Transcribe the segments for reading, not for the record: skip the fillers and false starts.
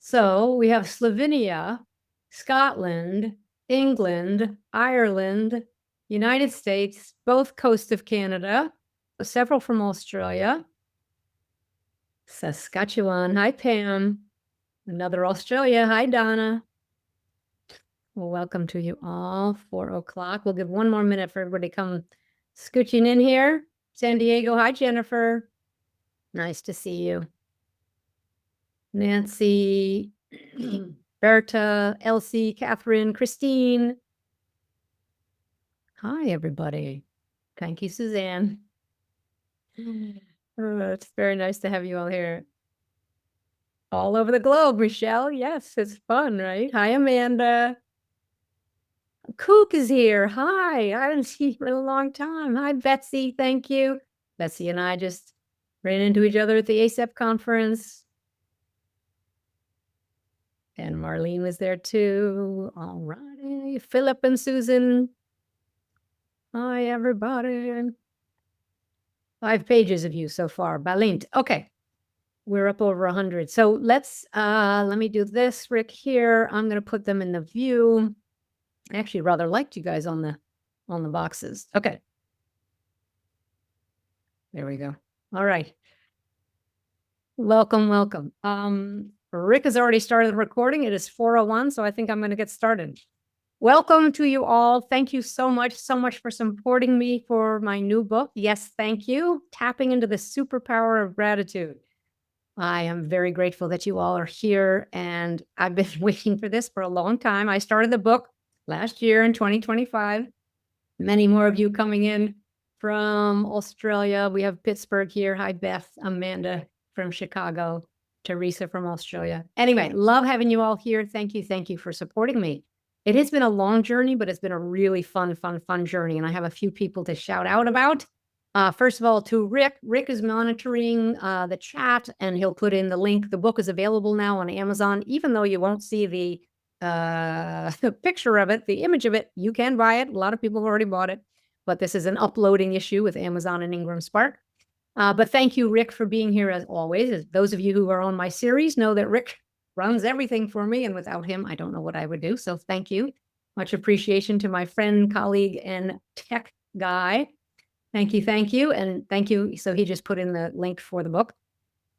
So we have Slovenia, Scotland, England, Ireland, United States, both coasts of Canada, several from Australia, Saskatchewan. Hi, Pam. Another Australia. Hi, Donna. Well, welcome to you all. 4:00. We'll give one more minute for everybody to come scooching in here. San Diego. Hi, Jennifer. Nice to see you. Nancy, Berta, Elsie, Catherine, Christine. Hi, everybody. Thank you, Suzanne. It's very nice to have you all here. All over the globe, Michelle. Yes, it's fun, right? Hi, Amanda. Kook is here. Hi. I haven't seen you in a long time. Hi, Betsy. Thank you. Betsy and I just ran into each other at the ASAP conference. And Marlene was there too. All righty. Philip and Susan. Hi, everybody. 5 pages of you so far. Balint. Okay. We're up over 100. So let me do this, Rick, here. I'm going to put them in the view. I actually rather liked you guys on the boxes. Okay. There we go. All right. Welcome, welcome. Rick has already started recording. It is 4:01, so I think I'm going to get started. Welcome to you all. Thank you so much for supporting me for my new book. Yes, thank you. Tapping into the superpower of gratitude. I am very grateful that you all are here, and I've been waiting for this for a long time. I started the book last year in 2025. Many more of you coming in from Australia. We have Pittsburgh here. Hi, Beth, Amanda from Chicago, Teresa from Australia. Anyway, love having you all here. Thank you for supporting me. It has been a long journey, but it's been a really fun journey, and I have a few people to shout out about. First of all, to Rick. Rick is monitoring the chat, and he'll put in the link. The book is available now on Amazon, even though you won't see the picture of it, the image of it. You can buy it. A lot of people have already bought it, but this is an uploading issue with Amazon and Ingram Spark. But thank you, Rick, for being here as always. As those of you who are on my series know that Rick runs everything for me, and without him, I don't know what I would do. So thank you. Much appreciation to my friend, colleague, and tech guy. Thank you. And thank you. So he just put in the link for the book.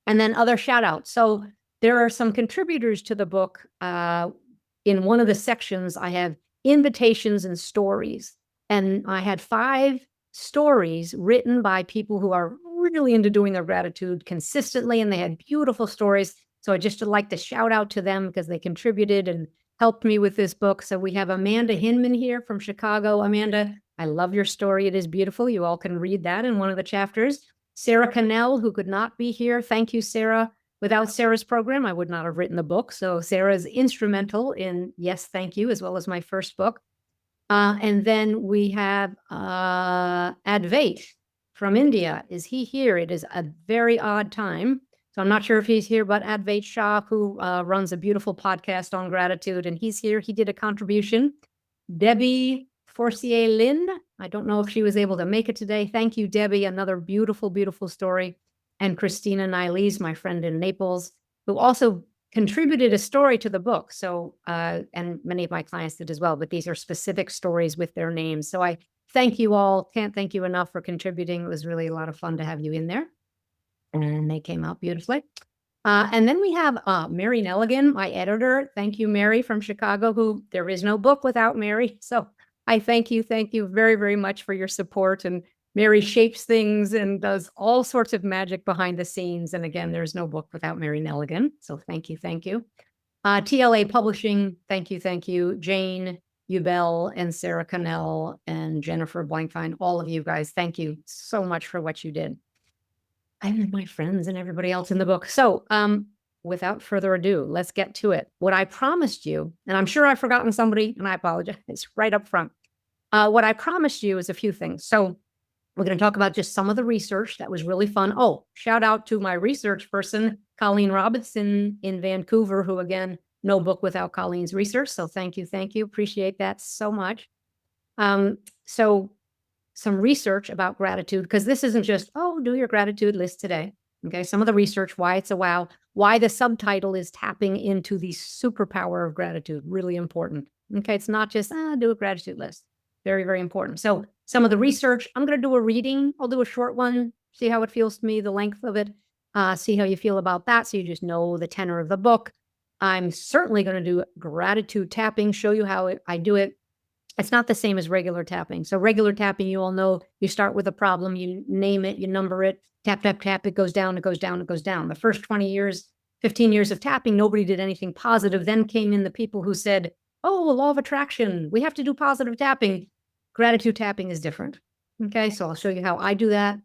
And then other shout outs. So there are some contributors to the book. In one of the sections, I have invitations and stories. And I had 5 stories written by people who are really into doing their gratitude consistently, and they had beautiful stories. So I just would like to shout out to them because they contributed and helped me with this book. So we have Amanda Hinman here from Chicago. Amanda, I love your story. It is beautiful. You all can read that in one of the chapters. Sarah Cannell, who could not be here. Thank you, Sarah. Without Sarah's program, I would not have written the book. So Sarah is instrumental in Yes, Thank You, as well as my first book. And then we have Advait from India. Is he here? It is a very odd time. So I'm not sure if he's here, but Advait Shah, who runs a beautiful podcast on gratitude, and he's here. He did a contribution. Debbie Forcier Lind. I don't know if she was able to make it today. Thank you, Debbie. Another beautiful, beautiful story. And Christina Niles, my friend in Naples, who also contributed a story to the book. So, and many of my clients did as well, but these are specific stories with their names. So I thank you all. Can't thank you enough for contributing. It was really a lot of fun to have you in there. And they came out beautifully. And then we have Mary Nelligan, my editor. Thank you, Mary from Chicago, who there is no book without Mary. So I thank you very, very much for your support. And Mary shapes things and does all sorts of magic behind the scenes. And again, there's no book without Mary Nelligan. So thank you. TLA Publishing, thank you. Jane Ubel and Sarah Cannell and Jennifer Blankfein, all of you guys, thank you so much for what you did. And my friends and everybody else in the book. So without further ado, let's get to it. What I promised you, and I'm sure I've forgotten somebody, and I apologize, it's right up front. What I promised you is a few things. So we're going to talk about just some of the research that was really fun. Oh, shout out to my research person, Colleen Robinson in Vancouver, who again, no book without Colleen's research. So thank you. Appreciate that so much. So some research about gratitude, because this isn't just, oh, do your gratitude list today. Okay, some of the research, why it's a wow, why the subtitle is tapping into the superpower of gratitude, really important. Okay, it's not just do a gratitude list. Very, very important. So some of the research, I'm going to do a reading. I'll do a short one, see how it feels to me, the length of it, see how you feel about that. So you just know the tenor of the book. I'm certainly going to do gratitude tapping, show you how I do it. It's not the same as regular tapping. So regular tapping, you all know, you start with a problem, you name it, you number it, tap, tap, tap, it goes down, it goes down, it goes down. The first 20 years, 15 years of tapping, nobody did anything positive. Then came in the people who said, oh, law of attraction, we have to do positive tapping. Gratitude tapping is different. Okay, so I'll show you how I do that.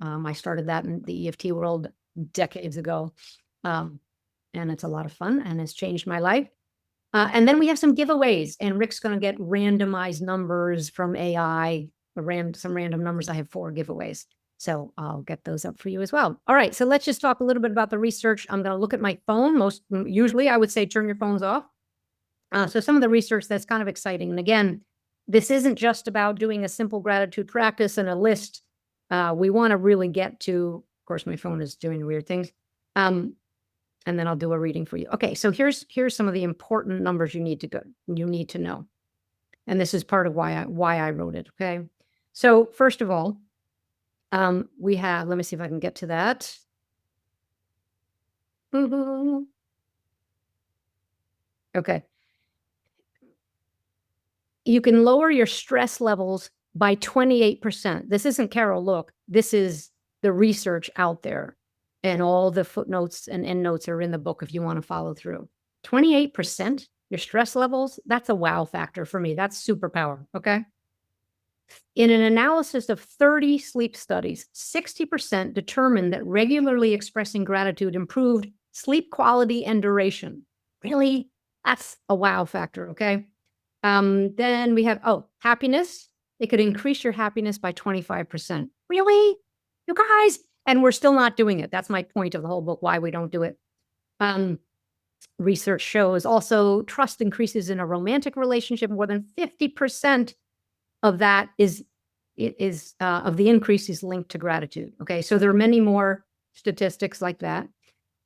I started that in the EFT world decades ago. And it's a lot of fun and has changed my life. And then we have some giveaways, and Rick's going to get randomized numbers from AI, some random numbers. I have 4 giveaways. So I'll get those up for you as well. All right. So let's just talk a little bit about the research. I'm going to look at my phone. Usually I would say turn your phones off. So some of the research that's kind of exciting. And again, this isn't just about doing a simple gratitude practice and a list. We want to really get to, of course, my phone is doing weird things. And then I'll do a reading for you. Okay, so here's some of the important numbers you need to know. And this is part of why I wrote it, okay? So first of all, we have, let me see if I can get to that. Okay. You can lower your stress levels by 28%. This isn't Carol Look. This is the research out there. And all the footnotes and endnotes are in the book if you want to follow through. 28%, your stress levels, that's a wow factor for me. That's superpower, okay? In an analysis of 30 sleep studies, 60% determined that regularly expressing gratitude improved sleep quality and duration. Really? That's a wow factor, okay? Then we have, happiness. It could increase your happiness by 25%. Really? You guys? And we're still not doing it. That's my point of the whole book, why we don't do it. Research shows also trust increases in a romantic relationship. More than 50% of that of the increase is linked to gratitude. Okay, so there are many more statistics like that.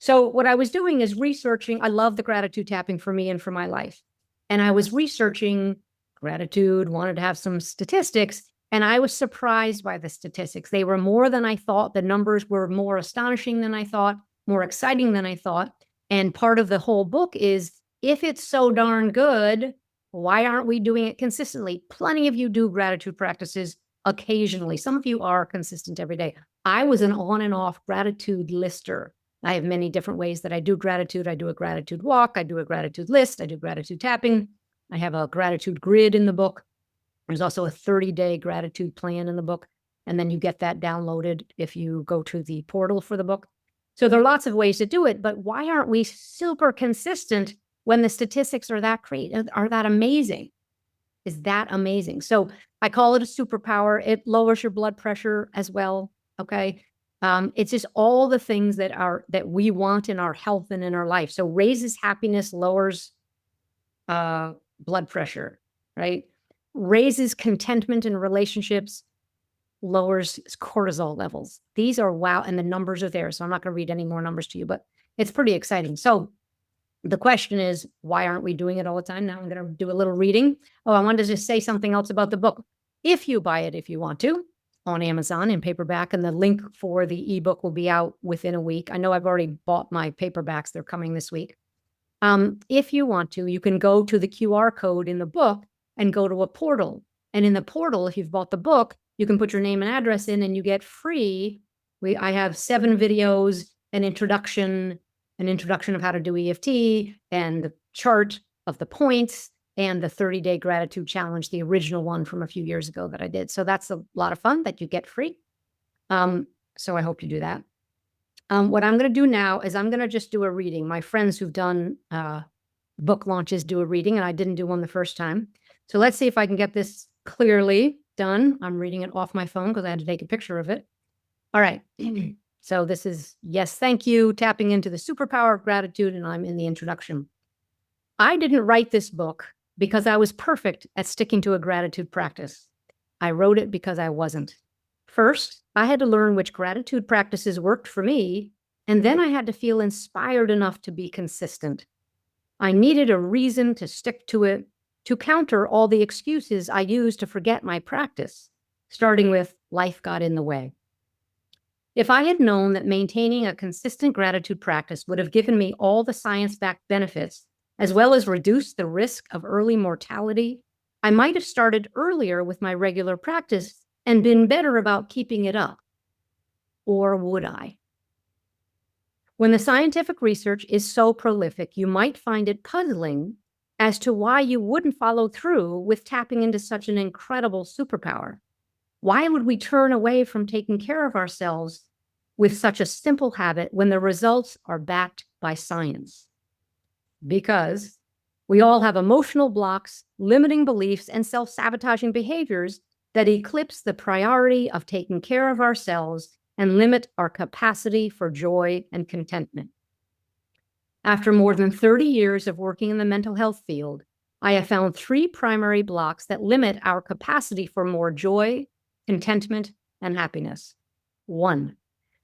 So what I was doing is researching. I love the gratitude tapping for me and for my life. And I was researching gratitude, wanted to have some statistics, and I was surprised by the statistics. They were more than I thought. The numbers were more astonishing than I thought, more exciting than I thought. And part of the whole book is, if it's so darn good, why aren't we doing it consistently? Plenty of you do gratitude practices occasionally. Some of you are consistent every day. I was an on and off gratitude lister. I have many different ways that I do gratitude. I do a gratitude walk. I do a gratitude list. I do gratitude tapping. I have a gratitude grid in the book. There's also a 30-day gratitude plan in the book. And then you get that downloaded if you go to the portal for the book. So there are lots of ways to do it, but why aren't we super consistent when the statistics are that great, are that amazing? Is that amazing? So I call it a superpower. It lowers your blood pressure as well. Okay. It's just all the things that we want in our health and in our life. So raises happiness, lowers blood pressure, right? Raises contentment in relationships, lowers cortisol levels. These are wow. And the numbers are there. So I'm not going to read any more numbers to you, but it's pretty exciting. So the question is, why aren't we doing it all the time? Now I'm going to do a little reading. Oh, I wanted to just say something else about the book. If you buy it, if you want to, on Amazon in paperback, and the link for the ebook will be out within a week. I know I've already bought my paperbacks. They're coming this week. If you want to, you can go to the QR code in the book and go to a portal. And in the portal, if you've bought the book, you can put your name and address in and you get free. I have 7 videos, an introduction of how to do EFT, and the chart of the points, and the 30-day gratitude challenge, the original one from a few years ago that I did. So that's a lot of fun that you get free. So I hope you do that. What I'm going to do now is I'm going to just do a reading. My friends who've done book launches do a reading, and I didn't do one the first time. So let's see if I can get this clearly done. I'm reading it off my phone because I had to take a picture of it. All right. So this is, yes, thank you, tapping into the superpower of gratitude, and I'm in the introduction. I didn't write this book because I was perfect at sticking to a gratitude practice. I wrote it because I wasn't. First, I had to learn which gratitude practices worked for me, and then I had to feel inspired enough to be consistent. I needed a reason to stick to it, to counter all the excuses I used to forget my practice, starting with life got in the way. If I had known that maintaining a consistent gratitude practice would have given me all the science-backed benefits, as well as reduced the risk of early mortality, I might have started earlier with my regular practice and been better about keeping it up. Or would I? When the scientific research is so prolific, you might find it puzzling as to why you wouldn't follow through with tapping into such an incredible superpower. Why would we turn away from taking care of ourselves with such a simple habit when the results are backed by science? Because we all have emotional blocks, limiting beliefs, and self-sabotaging behaviors that eclipse the priority of taking care of ourselves and limit our capacity for joy and contentment. After more than 30 years of working in the mental health field, I have found 3 primary blocks that limit our capacity for more joy, contentment, and happiness. 1,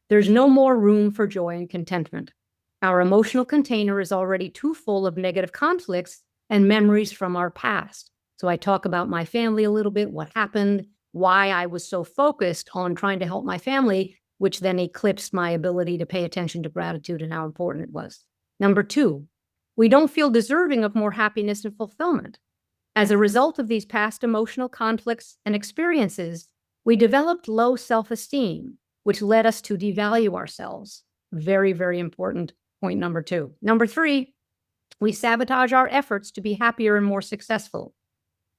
there's no more room for joy and contentment. Our emotional container is already too full of negative conflicts and memories from our past. So I talk about my family a little bit, what happened, why I was so focused on trying to help my family, which then eclipsed my ability to pay attention to gratitude and how important it was. Number 2, we don't feel deserving of more happiness and fulfillment. As a result of these past emotional conflicts and experiences, we developed low self-esteem, which led us to devalue ourselves. Very, very important point number 2. Number 3, we sabotage our efforts to be happier and more successful.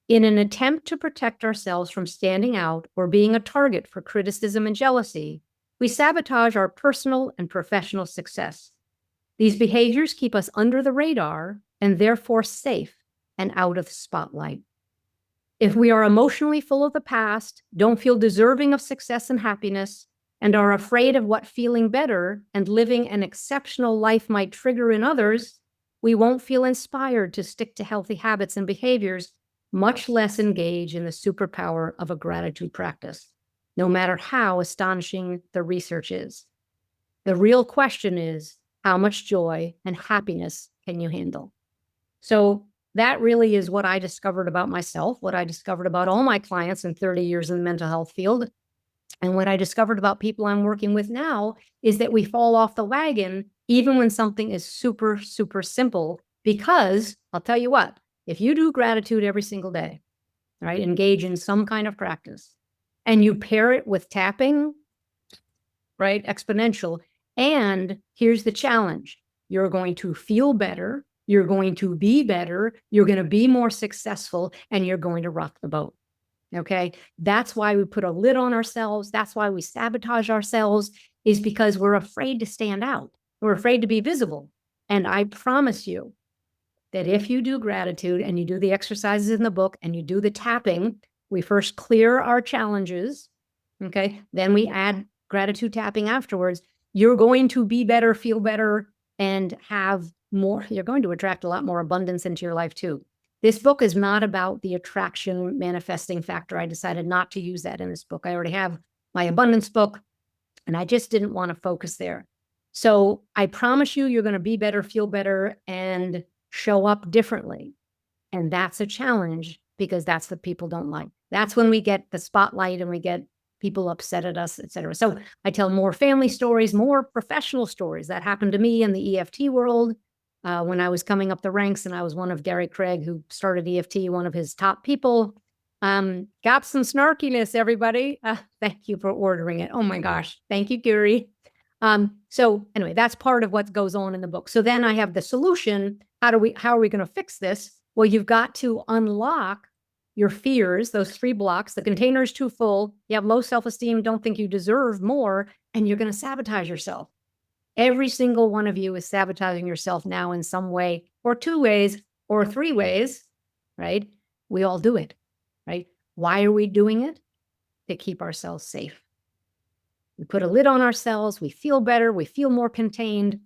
In an attempt to protect ourselves from standing out or being a target for criticism and jealousy, we sabotage our personal and professional success. These behaviors keep us under the radar and therefore safe and out of the spotlight. If we are emotionally full of the past, don't feel deserving of success and happiness, and are afraid of what feeling better and living an exceptional life might trigger in others, we won't feel inspired to stick to healthy habits and behaviors, much less engage in the superpower of a gratitude practice, no matter how astonishing the research is. The real question is, how much joy and happiness can you handle? So that really is what I discovered about myself, what I discovered about all my clients in 30 years in the mental health field. And what I discovered about people I'm working with now is that we fall off the wagon even when something is super, super simple, because I'll tell you what, if you do gratitude every single day, right, engage in some kind of practice, and you pair it with tapping, right, exponential, and here's the challenge, you're going to feel better, you're going to be better, you're going to be more successful, and you're going to rock the boat. Okay, that's why we put a lid on ourselves. That's why we sabotage ourselves, is because we're afraid to stand out. We're afraid to be visible. And I promise you that if you do gratitude and you do the exercises in the book and you do the tapping, we first clear our challenges. Okay, then we add gratitude tapping afterwards. You're going to be better, feel better, and have more. You're going to attract a lot more abundance into your life too. This book is not about the attraction manifesting factor. I decided not to use that in this book. I already have my abundance book, and I just didn't want to focus there. So I promise you, you're going to be better, feel better, and show up differently. And that's a challenge, because that's what people don't like. That's when we get the spotlight and we get people upset at us, et cetera. So I tell more family stories, more professional stories that happened to me in the EFT world. When I was coming up the ranks, and I was one of Gary Craig, who started EFT, one of his top people. Got some snarkiness, everybody. Thank you for ordering it. Oh my gosh. Thank you, Gary. So anyway, that's part of what goes on in the book. So then I have the solution. How are we going to fix this? Well, you've got to unlock your fears, those 3 blocks. The container is too full. You have low self-esteem, don't think you deserve more, and you're going to sabotage yourself. Every single one of you is sabotaging yourself now in some way, or 2 ways, or 3 ways, right? We all do it, right? Why are we doing it? To keep ourselves safe. We put a lid on ourselves, we feel better, we feel more contained.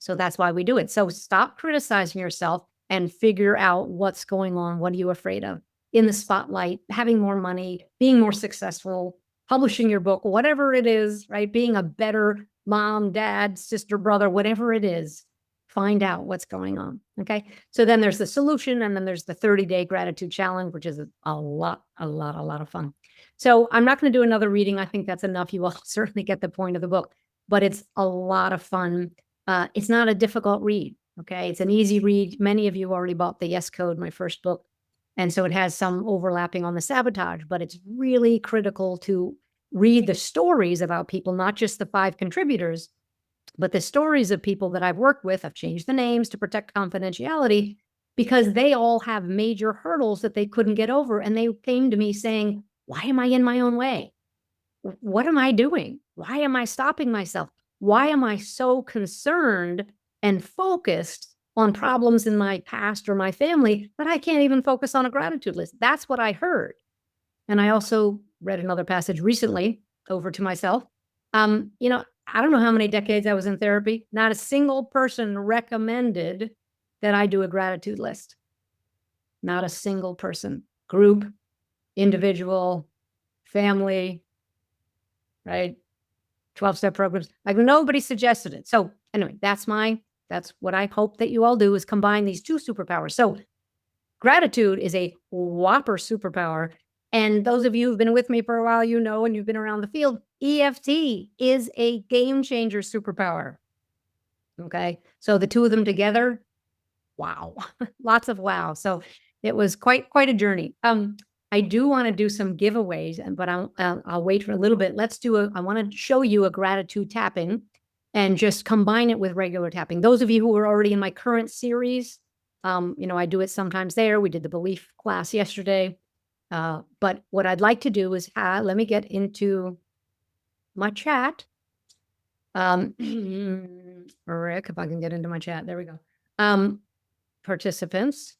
So that's why we do it. So stop criticizing yourself and figure out what's going on. What are you afraid of? In the spotlight, having more money, being more successful, publishing your book, whatever it is, right? Being a better mom, dad, sister, brother, whatever it is, find out what's going on. Okay. So then there's the solution, and then there's the 30-day gratitude challenge, which is a lot of fun. So I'm not going to do another reading. I think that's enough. You will certainly get the point of the book, but it's a lot of fun. It's not a difficult read. Okay. It's an easy read. Many of you already bought the Yes Code, my first book. And so it has some overlapping on the sabotage, but it's really critical to read the stories about people, not just the 5 contributors, but the stories of people that I've worked with. I've changed the names to protect confidentiality because they all have major hurdles that they couldn't get over. And they came to me saying, why am I in my own way? What am I doing? Why am I stopping myself? Why am I so concerned and focused on problems in my past or my family that I can't even focus on a gratitude list? That's what I heard. And I also read another passage recently over to myself. I don't know how many decades I was in therapy. Not a single person recommended that I do a gratitude list. Not a single person. Group, individual, family, right? 12-step programs. Like nobody suggested it. So anyway, that's what I hope that you all do is combine these 2 superpowers. So gratitude is a whopper superpower. And those of you who've been with me for a while, and you've been around the field, EFT is a game changer superpower. Okay. So the 2 of them together, wow, lots of wow. So it was quite a journey. I do want to do some giveaways, but I'll wait for a little bit. I want to show you a gratitude tapping and just combine it with regular tapping. Those of you who are already in my current series, I do it sometimes there. We did the belief class yesterday. But what I'd like to do is let me get into my chat. Rick, if I can get into my chat, there we go. Participants,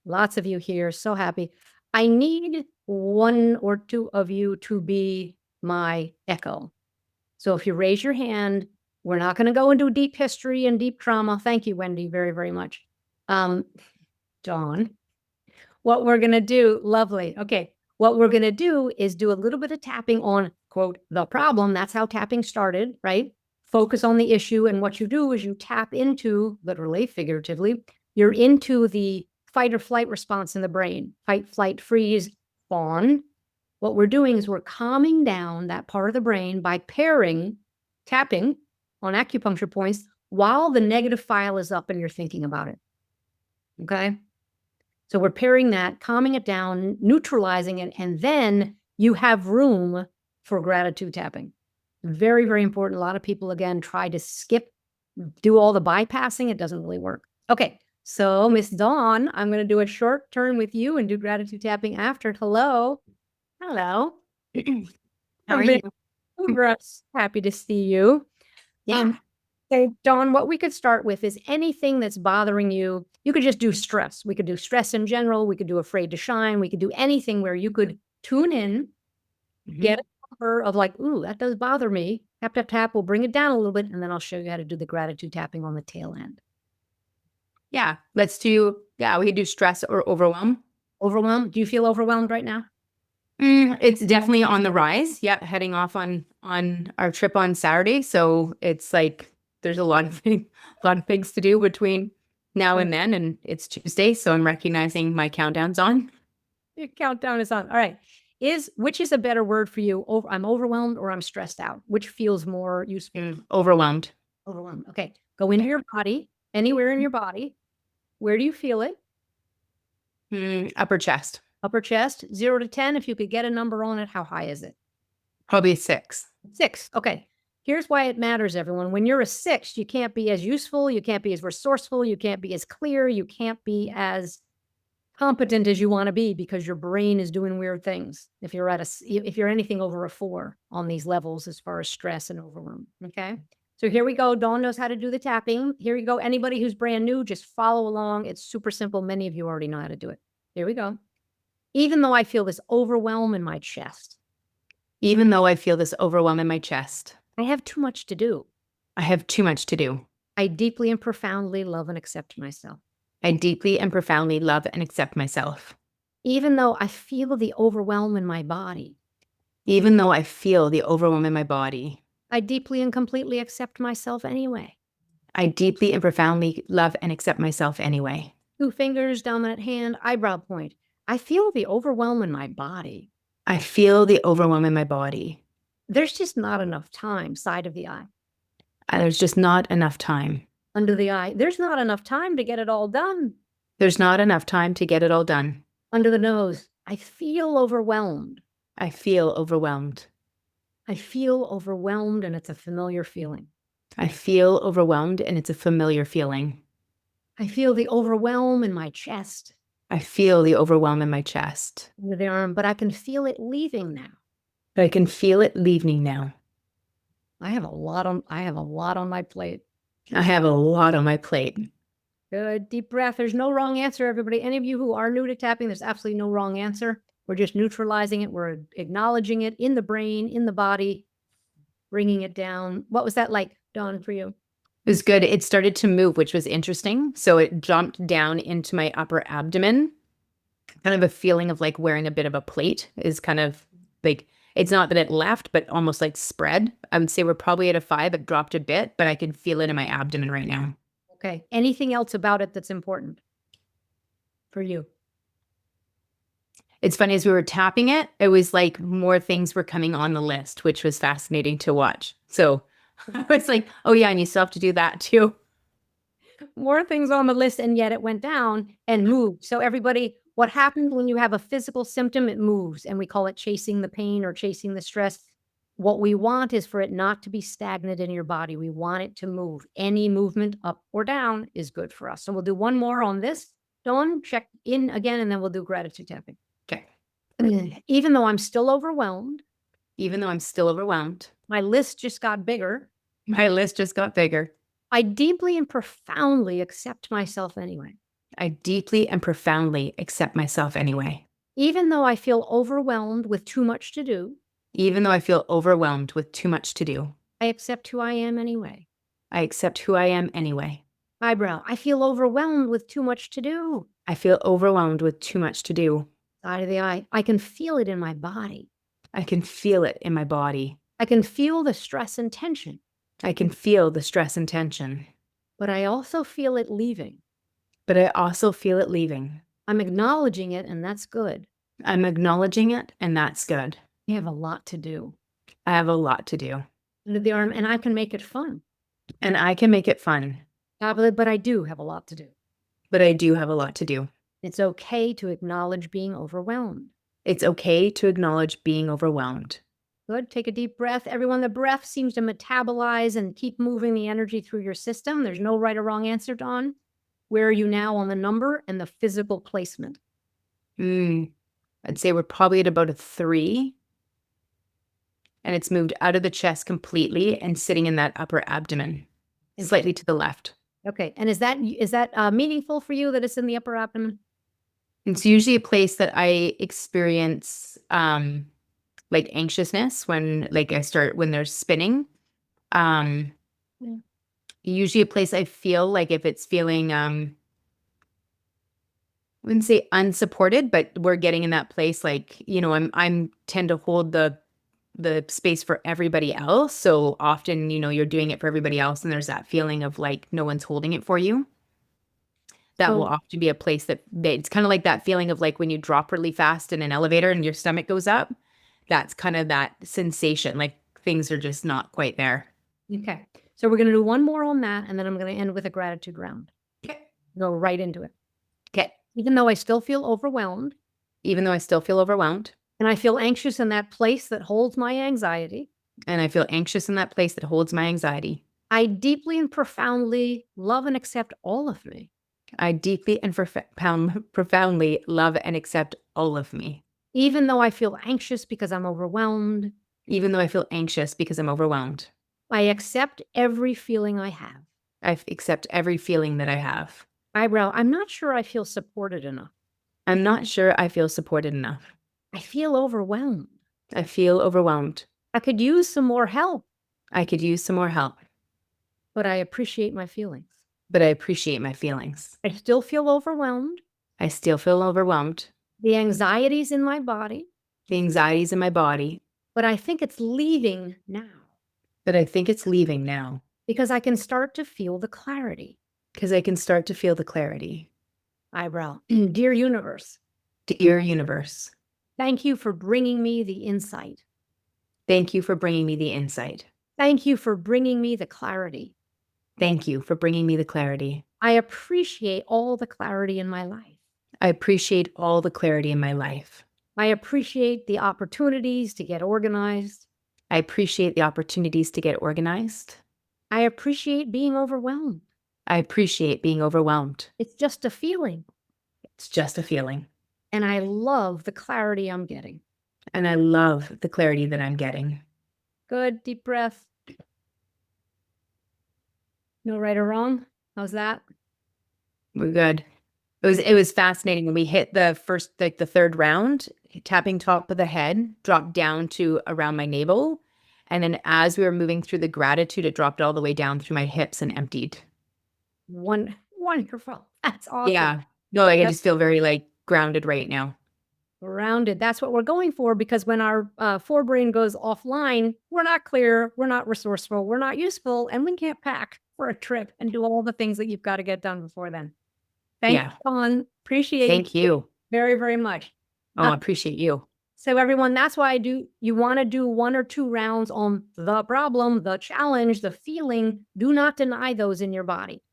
lots of you here, so happy. I need 1 or 2 of you to be my echo. So if you raise your hand, we're not going to go into deep history and deep trauma. Thank you, Wendy, very, very much. Dawn, what we're going to do, lovely. Okay. What we're going to do is do a little bit of tapping on, quote, the problem. That's how tapping started, right? Focus on the issue. And what you do is you tap into, literally, figuratively, you're into the fight or flight response in the brain. Fight, flight, freeze, fawn. What we're doing is we're calming down that part of the brain by tapping on acupuncture points while the negative file is up and you're thinking about it. Okay. So we're pairing that, calming it down, neutralizing it, and then you have room for gratitude tapping. Very, very important. A lot of people, again, try to do all the bypassing. It doesn't really work. Okay. So Miss Dawn, I'm going to do a short turn with you and do gratitude tapping after. Hello. Hello. How are you? Happy to see you. Yeah. Okay, Dawn, what we could start with is anything that's bothering you. You could just do stress. We could do stress in general. We could do afraid to shine. We could do anything where you could tune in, get a number of like, ooh, that does bother me. Tap, tap, tap. We'll bring it down a little bit, and then I'll show you how to do the gratitude tapping on the tail end. Yeah. We could do stress or overwhelm. Overwhelmed? Do you feel overwhelmed right now? It's definitely on the rise. Yeah. Heading off on our trip on Saturday. So it's like there's a lot of things to do between now and then. And it's Tuesday. So I'm recognizing my countdown's on. Your countdown is on. All right. Which is a better word for you? I'm overwhelmed or I'm stressed out? Which feels more useful? Overwhelmed. Overwhelmed. Okay. Go into your body, anywhere in your body. Where do you feel it? Upper chest. Upper chest, 0 to 10. If you could get a number on it, how high is it? Probably 6. 6. Okay. Here's why it matters, everyone. When you're a 6, you can't be as useful. You can't be as resourceful. You can't be as clear. You can't be as competent as you want to be because your brain is doing weird things. If you're anything over a 4 on these levels, as far as stress and overwhelm. Okay. So here we go. Dawn knows how to do the tapping. Here you go. Anybody who's brand new, just follow along. It's super simple. Many of you already know how to do it. Here we go. Even though I feel this overwhelm in my chest. Even though I feel this overwhelm in my chest. I have too much to do. I have too much to do. I deeply and profoundly love and accept myself. I deeply and profoundly love and accept myself. Even though I feel the overwhelm in my body. Even though I feel the overwhelm in my body, I deeply and completely accept myself anyway. I deeply and profoundly love and accept myself anyway. 2 fingers, dominant hand, eyebrow point. I feel the overwhelm in my body. I feel the overwhelm in my body. There's just not enough time, side of the eye. There's just not enough time. Under the eye, there's not enough time to get it all done. There's not enough time to get it all done. Under the nose, I feel overwhelmed. I feel overwhelmed. I feel overwhelmed, and it's a familiar feeling. I feel overwhelmed, and it's a familiar feeling. I feel the overwhelm in my chest, I feel the overwhelm in my chest. under the arm, but I can feel it leaving now. But I can feel it leaving now. I have a lot on my plate. I have a lot on my plate. Good. Deep breath. There's no wrong answer, everybody. Any of you who are new to tapping, there's absolutely no wrong answer. We're just neutralizing it. We're acknowledging it in the brain, in the body, bringing it down. What was that like, Dawn, for you? It was good. It started to move, which was interesting. So it jumped down into my upper abdomen. Kind of a feeling of like wearing a bit of a plate is kind of like, it's not that it left, but almost like spread. I would say we're probably at a 5. It dropped a bit, but I can feel it in my abdomen right now. Okay. Anything else about it that's important for you? It's funny, as we were tapping it, it was like more things were coming on the list, which was fascinating to watch. So I was like, oh yeah, and you still have to do that too. More things on the list, and yet it went down and moved. So everybody, what happens when you have a physical symptom? It moves, and we call it chasing the pain or chasing the stress. What we want is for it not to be stagnant in your body. We want it to move. Any movement up or down is good for us. So we'll do one more on this. Dawn, check in again, and then we'll do gratitude tapping. Okay. Even though I'm still overwhelmed, Even though I'm still overwhelmed, my list just got bigger. my list just got bigger. I deeply and profoundly accept myself anyway. I deeply and profoundly accept myself anyway. Even though I feel overwhelmed with too much to do, Even though I feel overwhelmed with too much to do, I accept who I am anyway. I accept who I am anyway. Eyebrow, I feel overwhelmed with too much to do. I feel overwhelmed with too much to do. Side of the eye, I can feel it in my body. I can feel it in my body. I can feel the stress and tension, I can feel the stress and tension, but I also feel it leaving. but I also feel it leaving. I'm acknowledging it, and that's good. I'm acknowledging it, and that's good. We have a lot to do. I have a lot to do, Under the arm, and I can make it fun. and I can make it fun, But I do have a lot to do. but I do have a lot to do. It's okay to acknowledge being overwhelmed. It's okay to acknowledge being overwhelmed. Good. Take a deep breath. Everyone, the breath seems to metabolize and keep moving the energy through your system. There's no right or wrong answer, Dawn. Where are you now on the number and the physical placement? I'd say we're probably at about a 3. And it's moved out of the chest completely and sitting in that upper abdomen, slightly to the left. Okay. And is that meaningful for you that it's in the upper abdomen? It's usually a place that I experience like anxiousness when when they're spinning. Usually a place I feel like if it's feeling I wouldn't say unsupported, but we're getting in that place like, I'm tend to hold the space for everybody else. So often, you're doing it for everybody else and there's that feeling of like no one's holding it for you. That will often be a place that it's kind of like that feeling of like when you drop really fast in an elevator and your stomach goes up. That's kind of that sensation, like things are just not quite there. Okay. So we're going to do one more on that, and then I'm going to end with a gratitude round. Okay. Go right into it. Okay. Even though I still feel overwhelmed, Even though I still feel overwhelmed, and I feel anxious in that place that holds my anxiety, and I feel anxious in that place that holds my anxiety, I deeply and profoundly love and accept all of me. I deeply and profoundly love and accept all of me. Even though I feel anxious because I'm overwhelmed, Even though I feel anxious because I'm overwhelmed, I accept every feeling I have. I accept every feeling that I have. Eyebrow, I'm not sure I feel supported enough. I'm not sure I feel supported enough. I feel overwhelmed. I feel overwhelmed. I could use some more help, I could use some more help, but I appreciate my feelings. but I appreciate my feelings. I still feel overwhelmed. I still feel overwhelmed. The anxieties in my body, The anxieties in my body, but I think it's leaving now but I think it's leaving now because I can start to feel the clarity. because I can start to feel the clarity. Eyebrow. Dear universe, Dear universe, thank you for bringing me the insight. thank you for bringing me the insight. Thank you for bringing me the clarity. Thank you for bringing me the clarity. I appreciate all the clarity in my life. I appreciate all the clarity in my life. I appreciate the opportunities to get organized. I appreciate the opportunities to get organized. I appreciate being overwhelmed. I appreciate being overwhelmed. It's just a feeling. It's just a feeling. And I love the clarity I'm getting. And I love the clarity that I'm getting. Good, deep breath. No right or wrong. How's that? We're good. It was fascinating when we hit the first, like the third round, tapping top of the head, dropped down to around my navel. And then as we were moving through the gratitude, it dropped all the way down through my hips and emptied. Wonderful. That's awesome. Yeah. No, like I Yep. just feel very like grounded right now. Rounded. That's what we're going for, because when our forebrain goes offline, we're not clear, we're not resourceful, we're not useful, and we can't pack for a trip and do all the things that you've got to get done before then. Thank Yeah. you, Dawn. Appreciate Thank you. very, very much. Oh, I appreciate you. So everyone, that's why you want to do 1 or 2 rounds on the problem, the challenge, the feeling. Do not deny those in your body.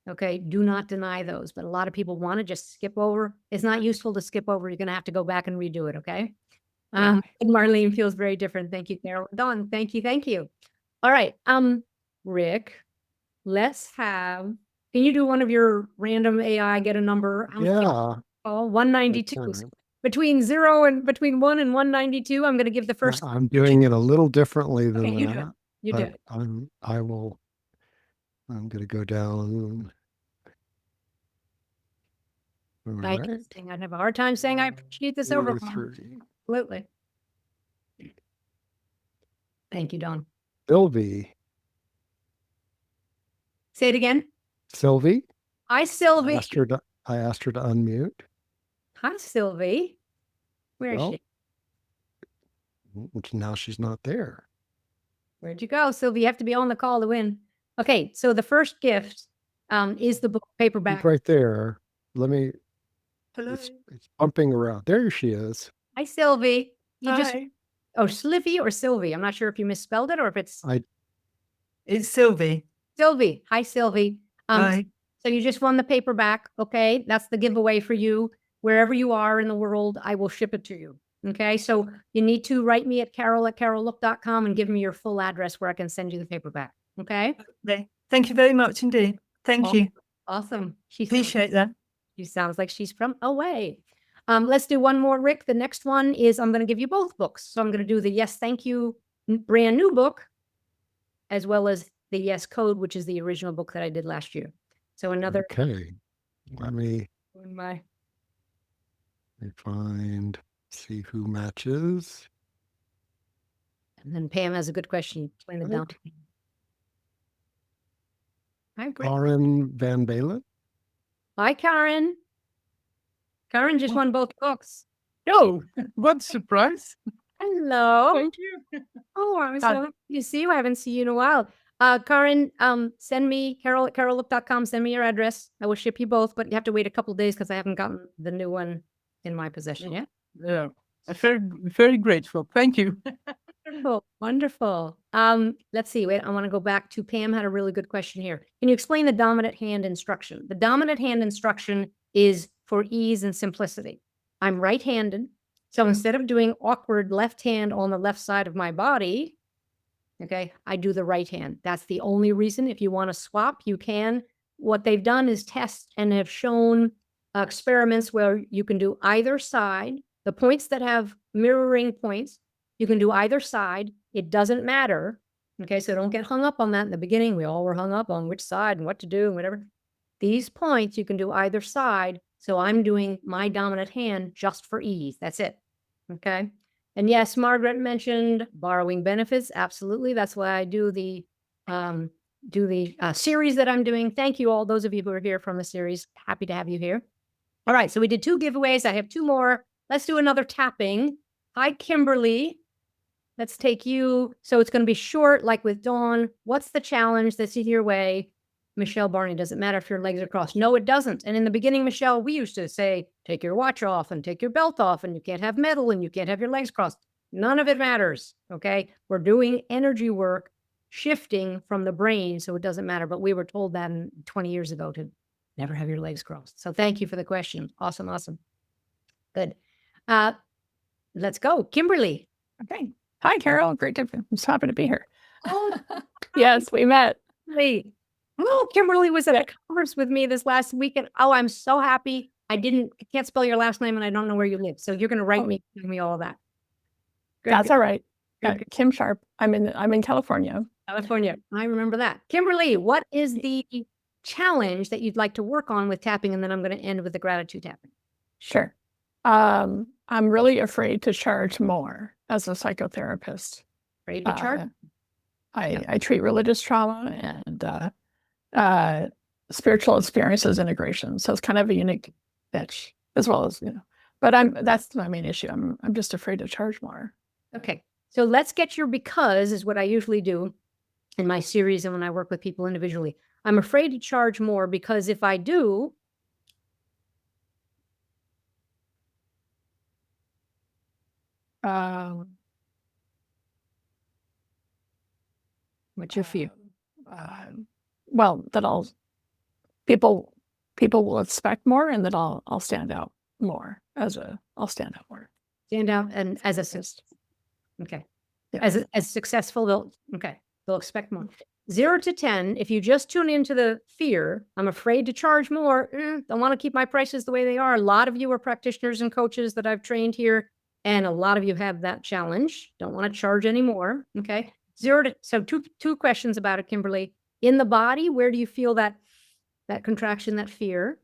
Okay, do not deny those. But a lot of people want to just skip over. It's not useful to skip over. You're going to have to go back and redo it. Okay. Marlene feels very different. Thank you, Carol. Dawn, thank you. Thank you. All right. Rick, let's have, can you do one of your random AI, get a number? Yeah. Oh, 192. I can. Between 1 and 192, I'm going to give the first. I'm doing it a little differently than Okay, you do it. that. You do but it. I'm going to go down. All right. I'd have a hard time saying I appreciate this over. 43. Absolutely. Thank you, Dawn. Sylvie. Say it again. Sylvie. Hi, I Sylvie. asked her to unmute. Hi, Sylvie. Where is Well, she? Now she's not there. Where'd you go, Sylvie? You have to be on the call to win. Okay, so the first gift is the book paperback. She's right there. Let me. Hello. It's bumping around. There she is. Hi, Sylvie. You just Hi. Slivy or Sylvie? I'm not sure if you misspelled it or if it's It's Sylvie. Sylvie. Hi, Sylvie. Hi. So you just won the paperback. Okay, that's the giveaway for you. Wherever you are in the world, I will ship it to you. Okay, so you need to write me at carol@carollook.com and give me your full address where I can send you the paperback. Okay. Okay. Thank you very much indeed. Thank you. Awesome. Appreciate that. She sounds like she's from away. Let's do one more, Rick. The next one is I'm going to give you both books. So I'm going to do the Yes, Thank You brand new book, as well as the Yes Code, which is the original book that I did last year. So another. Okay. Let me see who matches. And then Pam has a good question. Explain it down. Hi, Rick. Karen Van Balen. Hi, Karen. Karen just won both books. Oh, what surprise. Hello. Thank you. Oh, I was so you see you. I haven't seen you in a while. Karen, send me carol@carollook.com. Send me your address. I will ship you both, but you have to wait a couple of days because I haven't gotten the new one in my possession yet. Yeah. I'm very, very grateful. Thank you. Wonderful. Wonderful. Let's see. Wait, I want to go back to Pam had a really good question here. Can you explain the dominant hand instruction? The dominant hand instruction is for ease and simplicity. I'm right-handed. So instead of doing awkward left hand on the left side of my body, okay, I do the right hand. That's the only reason. If you want to swap, you can. What they've done is test and have shown experiments where you can do either side. The points that have mirroring points, you can do either side. It doesn't matter. Okay, so don't get hung up on that in the beginning. We all were hung up on which side and what to do and whatever. These points, you can do either side. So I'm doing my dominant hand just for ease. That's it. Okay. And yes, Margaret mentioned borrowing benefits. Absolutely. That's why I do the series that I'm doing. Thank you all, those of you who are here from the series. Happy to have you here. All right. So we did 2 giveaways. I have 2 more. Let's do another tapping. Hi, Kimberly. let's take you. So it's going to be short, like with Dawn. What's the challenge that's in your way? Michelle Barney, does it matter if your legs are crossed? No, it doesn't. And in the beginning, Michelle, we used to say, take your watch off and take your belt off, and you can't have metal and you can't have your legs crossed. None of it matters. Okay. We're doing energy work, shifting from the brain. So it doesn't matter. But we were told that 20 years ago to never have your legs crossed. So thank you for the question. Awesome. Awesome. Good. Let's go. Kimberly. Okay. Hi, Carol. Great to, I'm so happy to be here. Oh, Yes, we met. Kimberly. Oh, Kimberly was at a conference with me this last weekend. Oh, I'm so happy. I can't spell your last name and I don't know where you live. So you're going to write me, give me all of that. Good, That's good. all right. Good, good. Kim Sharp. I'm in California. California. I remember that. Kimberly, what is the challenge that you'd like to work on with tapping? And then I'm going to end with the gratitude tapping. Sure. I'm really afraid to charge more as a psychotherapist. Ready to charge? I treat religious trauma and spiritual experiences integration. So it's kind of a unique niche as well as, but that's my main issue. I'm just afraid to charge more. Okay. So let's get your because is what I usually do in my series and when I work with people individually. I'm afraid to charge more because if I do, what's your fear? Well, that people will expect more, and that I'll stand out more I'll stand out more. Stand out and as assist. Okay. Yeah. As successful, they'll expect more. 0 to 10, if you just tune into the fear, I'm afraid to charge more. I want to keep my prices the way they are. A lot of you are practitioners and coaches that I've trained here, and a lot of you have that challenge. Don't want to charge anymore. Okay. So two questions about it, Kimberly. In the body, where do you feel that contraction, that fear?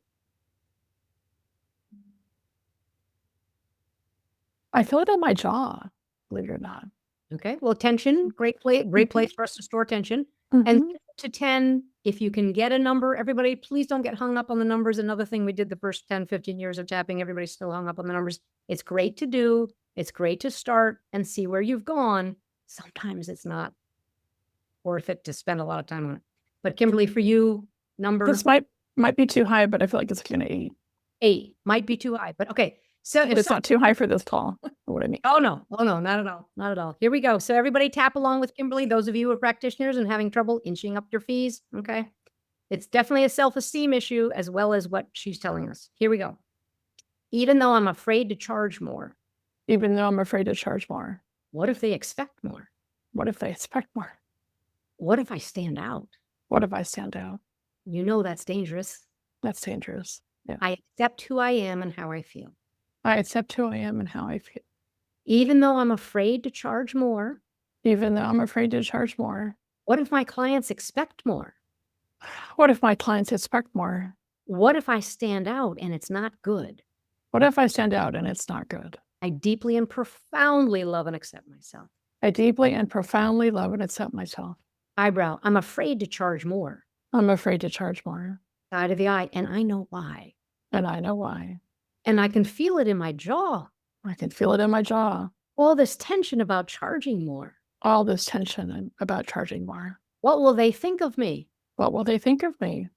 I feel it in my jaw, believe it or not. Okay. Well, tension, great place for us to store tension. Mhm. And 0 to 10, if you can get a number, everybody, please don't get hung up on the numbers. Another thing we did the first 10, 15 years of tapping, everybody's still hung up on the numbers. It's great to do. It's great to start and see where you've gone. Sometimes it's not worth it to spend a lot of time on it. But Kimberly, for you, number This might be too high, but I feel like it's like an 8. 8 might be too high, but okay. So if It's not too high for this call. What I mean. Oh, no, not at all. Not at all. Here we go. So everybody tap along with Kimberly. Those of you who are practitioners and having trouble inching up your fees. Okay. It's definitely a self-esteem issue as well as what she's telling us. Here we go. Even though I'm afraid to charge more, Even though I'm afraid to charge more. what if they expect more? What if they expect more? What if I stand out? What if I stand out? You know, that's dangerous. That's dangerous. Yeah. I accept who I am and how I feel. I accept who I am and how I feel. Even though I'm afraid to charge more, Even though I'm afraid to charge more. what if my clients expect more? What if my clients expect more? What if I stand out and it's not good? What if I stand out and it's not good? I deeply and profoundly love and accept myself. I deeply and profoundly love and accept myself. Eyebrow, I'm afraid to charge more. I'm afraid to charge more. Side of the eye, and I know why. And I know why. And I can feel it in my jaw. I can feel it in my jaw. All this tension about charging more. All this tension about charging more. What will they think of me? What will they think of me?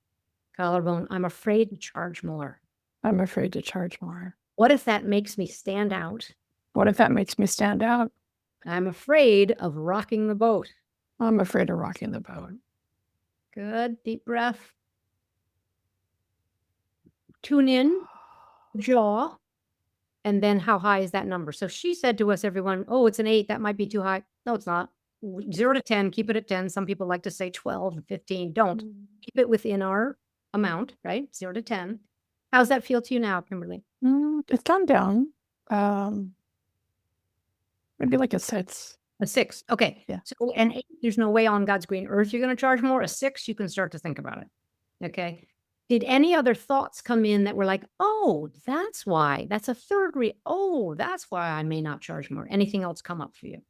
Collarbone, I'm afraid to charge more. I'm afraid to charge more. What if that makes me stand out? What if that makes me stand out? I'm afraid of rocking the boat. I'm afraid of rocking the boat. Good. Deep breath. Tune in, jaw, and then how high is that number? So she said to us, everyone, oh, it's an 8. That might be too high. No, it's not. 0 to 10, keep it at 10. Some people like to say 12 and 15. Don't. Keep it within our amount, right? 0 to 10. How's that feel to you now, Kimberly? It's gone down. Maybe like a 6. A 6. Okay. Yeah. So an 8, there's no way on God's green earth you're going to charge more. A 6, you can start to think about it. Okay. Did any other thoughts come in that were like, oh, that's why, that's a third oh, that's why I may not charge more. Anything else come up for you?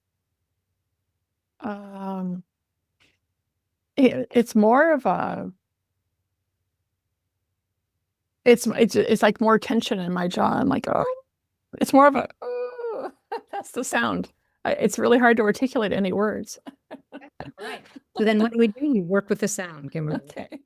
It's more of a, it's like more tension in my jaw. I'm like, oh, it's more of a, oh, that's the sound. it's really hard to articulate any words. Right. So then what do we do? You work with the sound, Kimberly. Okay.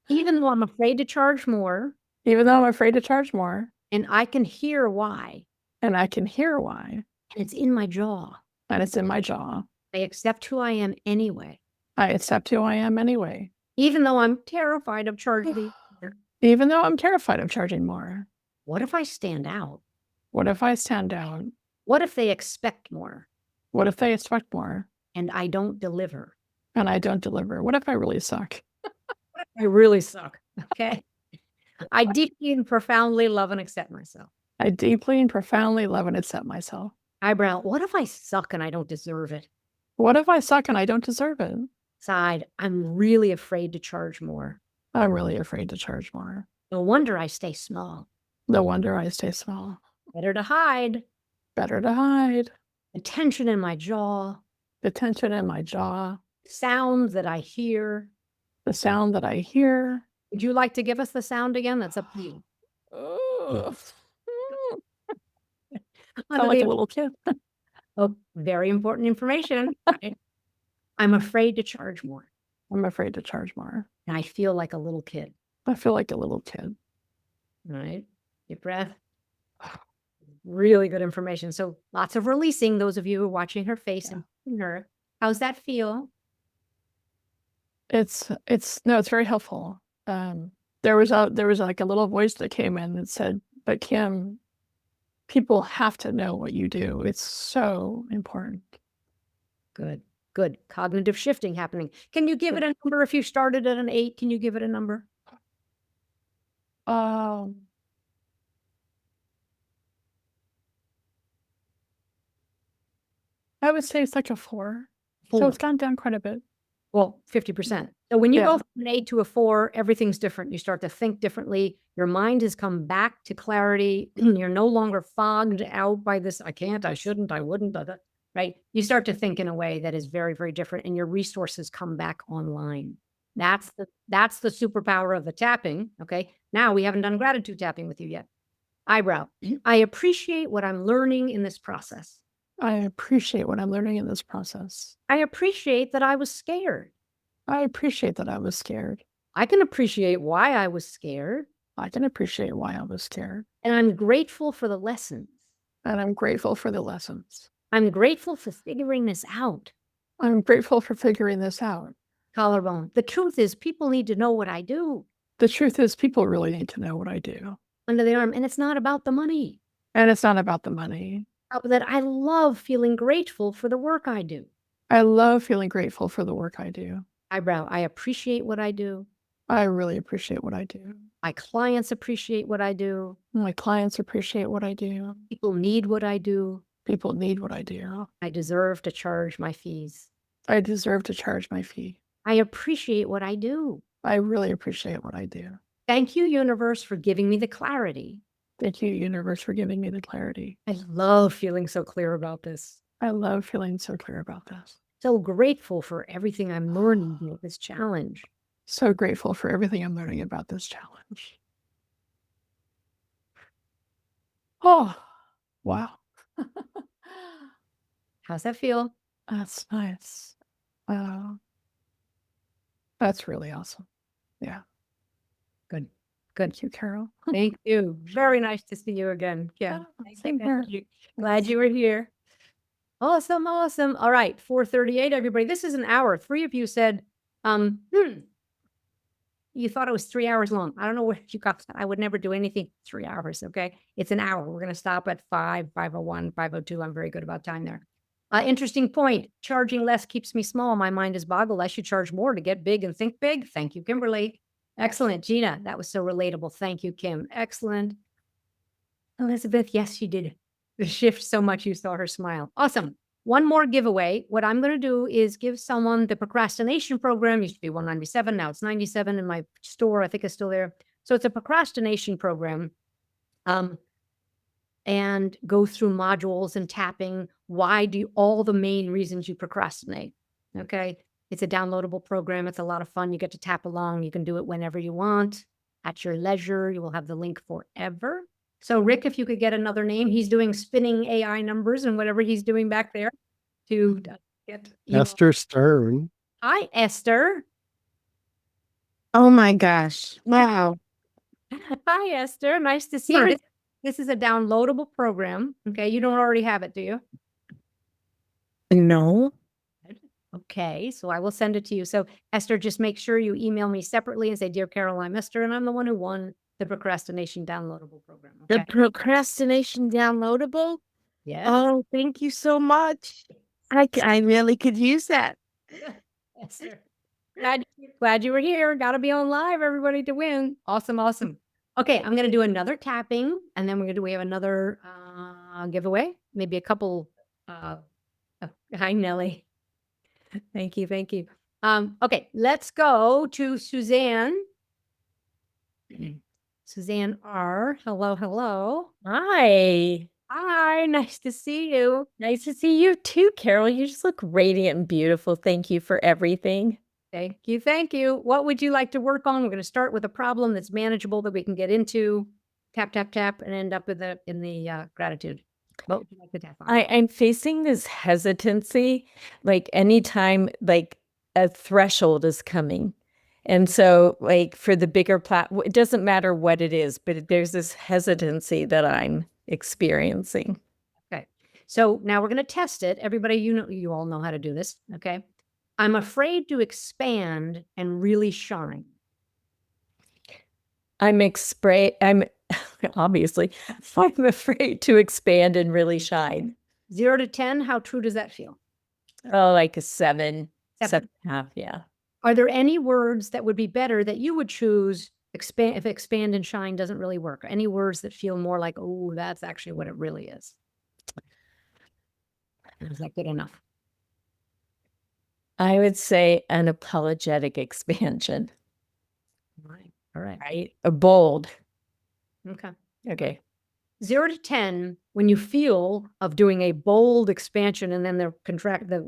Even though I'm afraid to charge more, Even though I'm afraid to charge more, and I can hear why, and I can hear why, and it's in my jaw, and it's in my jaw, I accept who I am anyway. I accept who I am anyway, Even though I'm terrified of charging more. even though I'm terrified of charging more. What if I stand out? What if I stand out? What if they expect more What if they expect more and I don't deliver? and I don't deliver? What if I really suck? I really suck. Okay. I deeply and profoundly love and accept myself. I deeply and profoundly love and accept myself. Eyebrow, what if I suck and I don't deserve it? What if I suck and I don't deserve it? Side, I'm really afraid to charge more. I'm really afraid to charge more. No wonder I stay small. No wonder I stay small. Better to hide. Better to hide. The tension in my jaw, The tension in my jaw, sounds that I hear. the sound that I hear. Would you like to give us the sound again? That's up to you. Ugh. Under Sound like the- a little kid. Oh, very important information. I'm afraid to charge more. I'm afraid to charge more. And I feel like a little kid. I feel like a little kid. All right. Deep breath. Really good information. So lots of releasing, those of you who are watching her face and her. How's that feel? It's very helpful. There was like a little voice that came in that said, "But Kim, people have to know what you do. It's so important." Good. Good. Cognitive shifting happening. Can you give it a number? If you started at an 8, can you give it a number? I would say it's like a 4. So 4. it's gone down quite a bit. Well, 50%. So when you Yeah. go from an 8 to a 4, everything's different. You start to think differently. Your mind has come back to clarity. You're no longer fogged out by this, I can't, I shouldn't, I wouldn't, right? You start to think in a way that is very, very different, and your resources come back online. That's the superpower of the tapping. Okay. Now we haven't done gratitude tapping with you yet. Eyebrow. I appreciate what I'm learning in this process. I appreciate what I'm learning in this process. I appreciate that I was scared. I appreciate that I was scared. I can appreciate why I was scared. I can appreciate why I was scared. And I'm grateful for the lessons. And I'm grateful for the lessons. I'm grateful for figuring this out. I'm grateful for figuring this out. Collarbone. The truth is, people need to know what I do. The truth is, people really need to know what I do. Under the arm. And it's not about the money. And it's not about the money. That I love feeling grateful for the work I do. I love feeling grateful for the work I do. Eyebrow. I appreciate what I do. I really appreciate what I do. My clients appreciate what I do. My clients appreciate what I do. People need what I do. People need what I do. I deserve to charge my fees. I deserve to charge my fee. I appreciate what I do. I really appreciate what I do. Thank you, universe, for giving me the clarity. Thank you, universe, for giving me the clarity. I love feeling so clear about this. I love feeling so clear about this. So grateful for everything I'm learning with this challenge. So grateful for everything I'm learning about this challenge. Oh, wow. How's that feel? That's nice. That's really awesome. Yeah. Good. Thank you, Carol. Thank you. Very nice to see you again. Yeah. Same here. Glad you were here. Awesome. Awesome. All right. 4:38, everybody. This is an hour. 3 of you said, you thought it was 3 hours long. I don't know where you got that. I would never do anything 3 hours. Okay. It's an hour. We're going to stop at 5, 5:01, 5:02. I'm very good about time there. Interesting point. Charging less keeps me small. My mind is boggled. I should charge more to get big and think big. Thank you, Kimberly. Excellent. Gina, that was so relatable. Thank you, Kim. Excellent. Elizabeth, yes, she did the shift so much you saw her smile. Awesome. One more giveaway. What I'm going to do is give someone the procrastination program. Used to be 197. Now it's 97 in my store. I think it's still there. So it's a procrastination program. And go through modules and tapping. Why do all the main reasons you procrastinate? Okay. It's a downloadable program. It's a lot of fun. You get to tap along. You can do it whenever you want at your leisure. You will have the link forever. So Rick, if you could get another name, he's doing spinning AI numbers and whatever he's doing back there. to get you. Esther Stern. Hi, Esther. Oh my gosh. Wow. Hi, Esther. Nice to see you. Hi. This is a downloadable program. Okay. You don't already have it, do you? No. Okay. So I will send it to you. So, Esther, just make sure you email me separately and say, Dear Carol, I'm Esther, and I'm the one who won the procrastination downloadable program. The Okay. procrastination downloadable? Yeah. Oh, thank you so much. I really could use that. Esther. Glad you were here. Got to be on live, everybody, to win. Awesome, awesome. Okay, I'm gonna do another tapping, and then we have another giveaway, maybe a couple. Hi, Nellie. Thank you, thank you. Okay, let's go to Suzanne. Suzanne R. Hello, hello. Hi. Hi, nice to see you. Nice to see you too, Carol. You just look radiant and beautiful. Thank you for everything. Thank you, thank you. What would you like to work on? We're going to start with a problem that's manageable that we can get into. Tap, tap, tap, and end up with in the gratitude. What would you like to tap on? I'm facing this hesitancy, like anytime like a threshold is coming. And so like for the bigger it doesn't matter what it is, but there's this hesitancy that I'm experiencing. Okay. So now we're going to test it. Everybody, you all know how to do this. Okay. I'm afraid to expand and really shine. I'm obviously, I'm afraid to expand and really shine. 0 to 10, how true does that feel? Oh, like a 7, 7. 7.5, yeah. Are there any words that would be better that you would choose if expand and shine doesn't really work? Any words that feel more like, oh, that's actually what it really is? Or is that good enough? I would say an apologetic expansion, All right. All right. right? A bold. Okay. Okay. 0 to 10, when you feel of doing a bold expansion and then the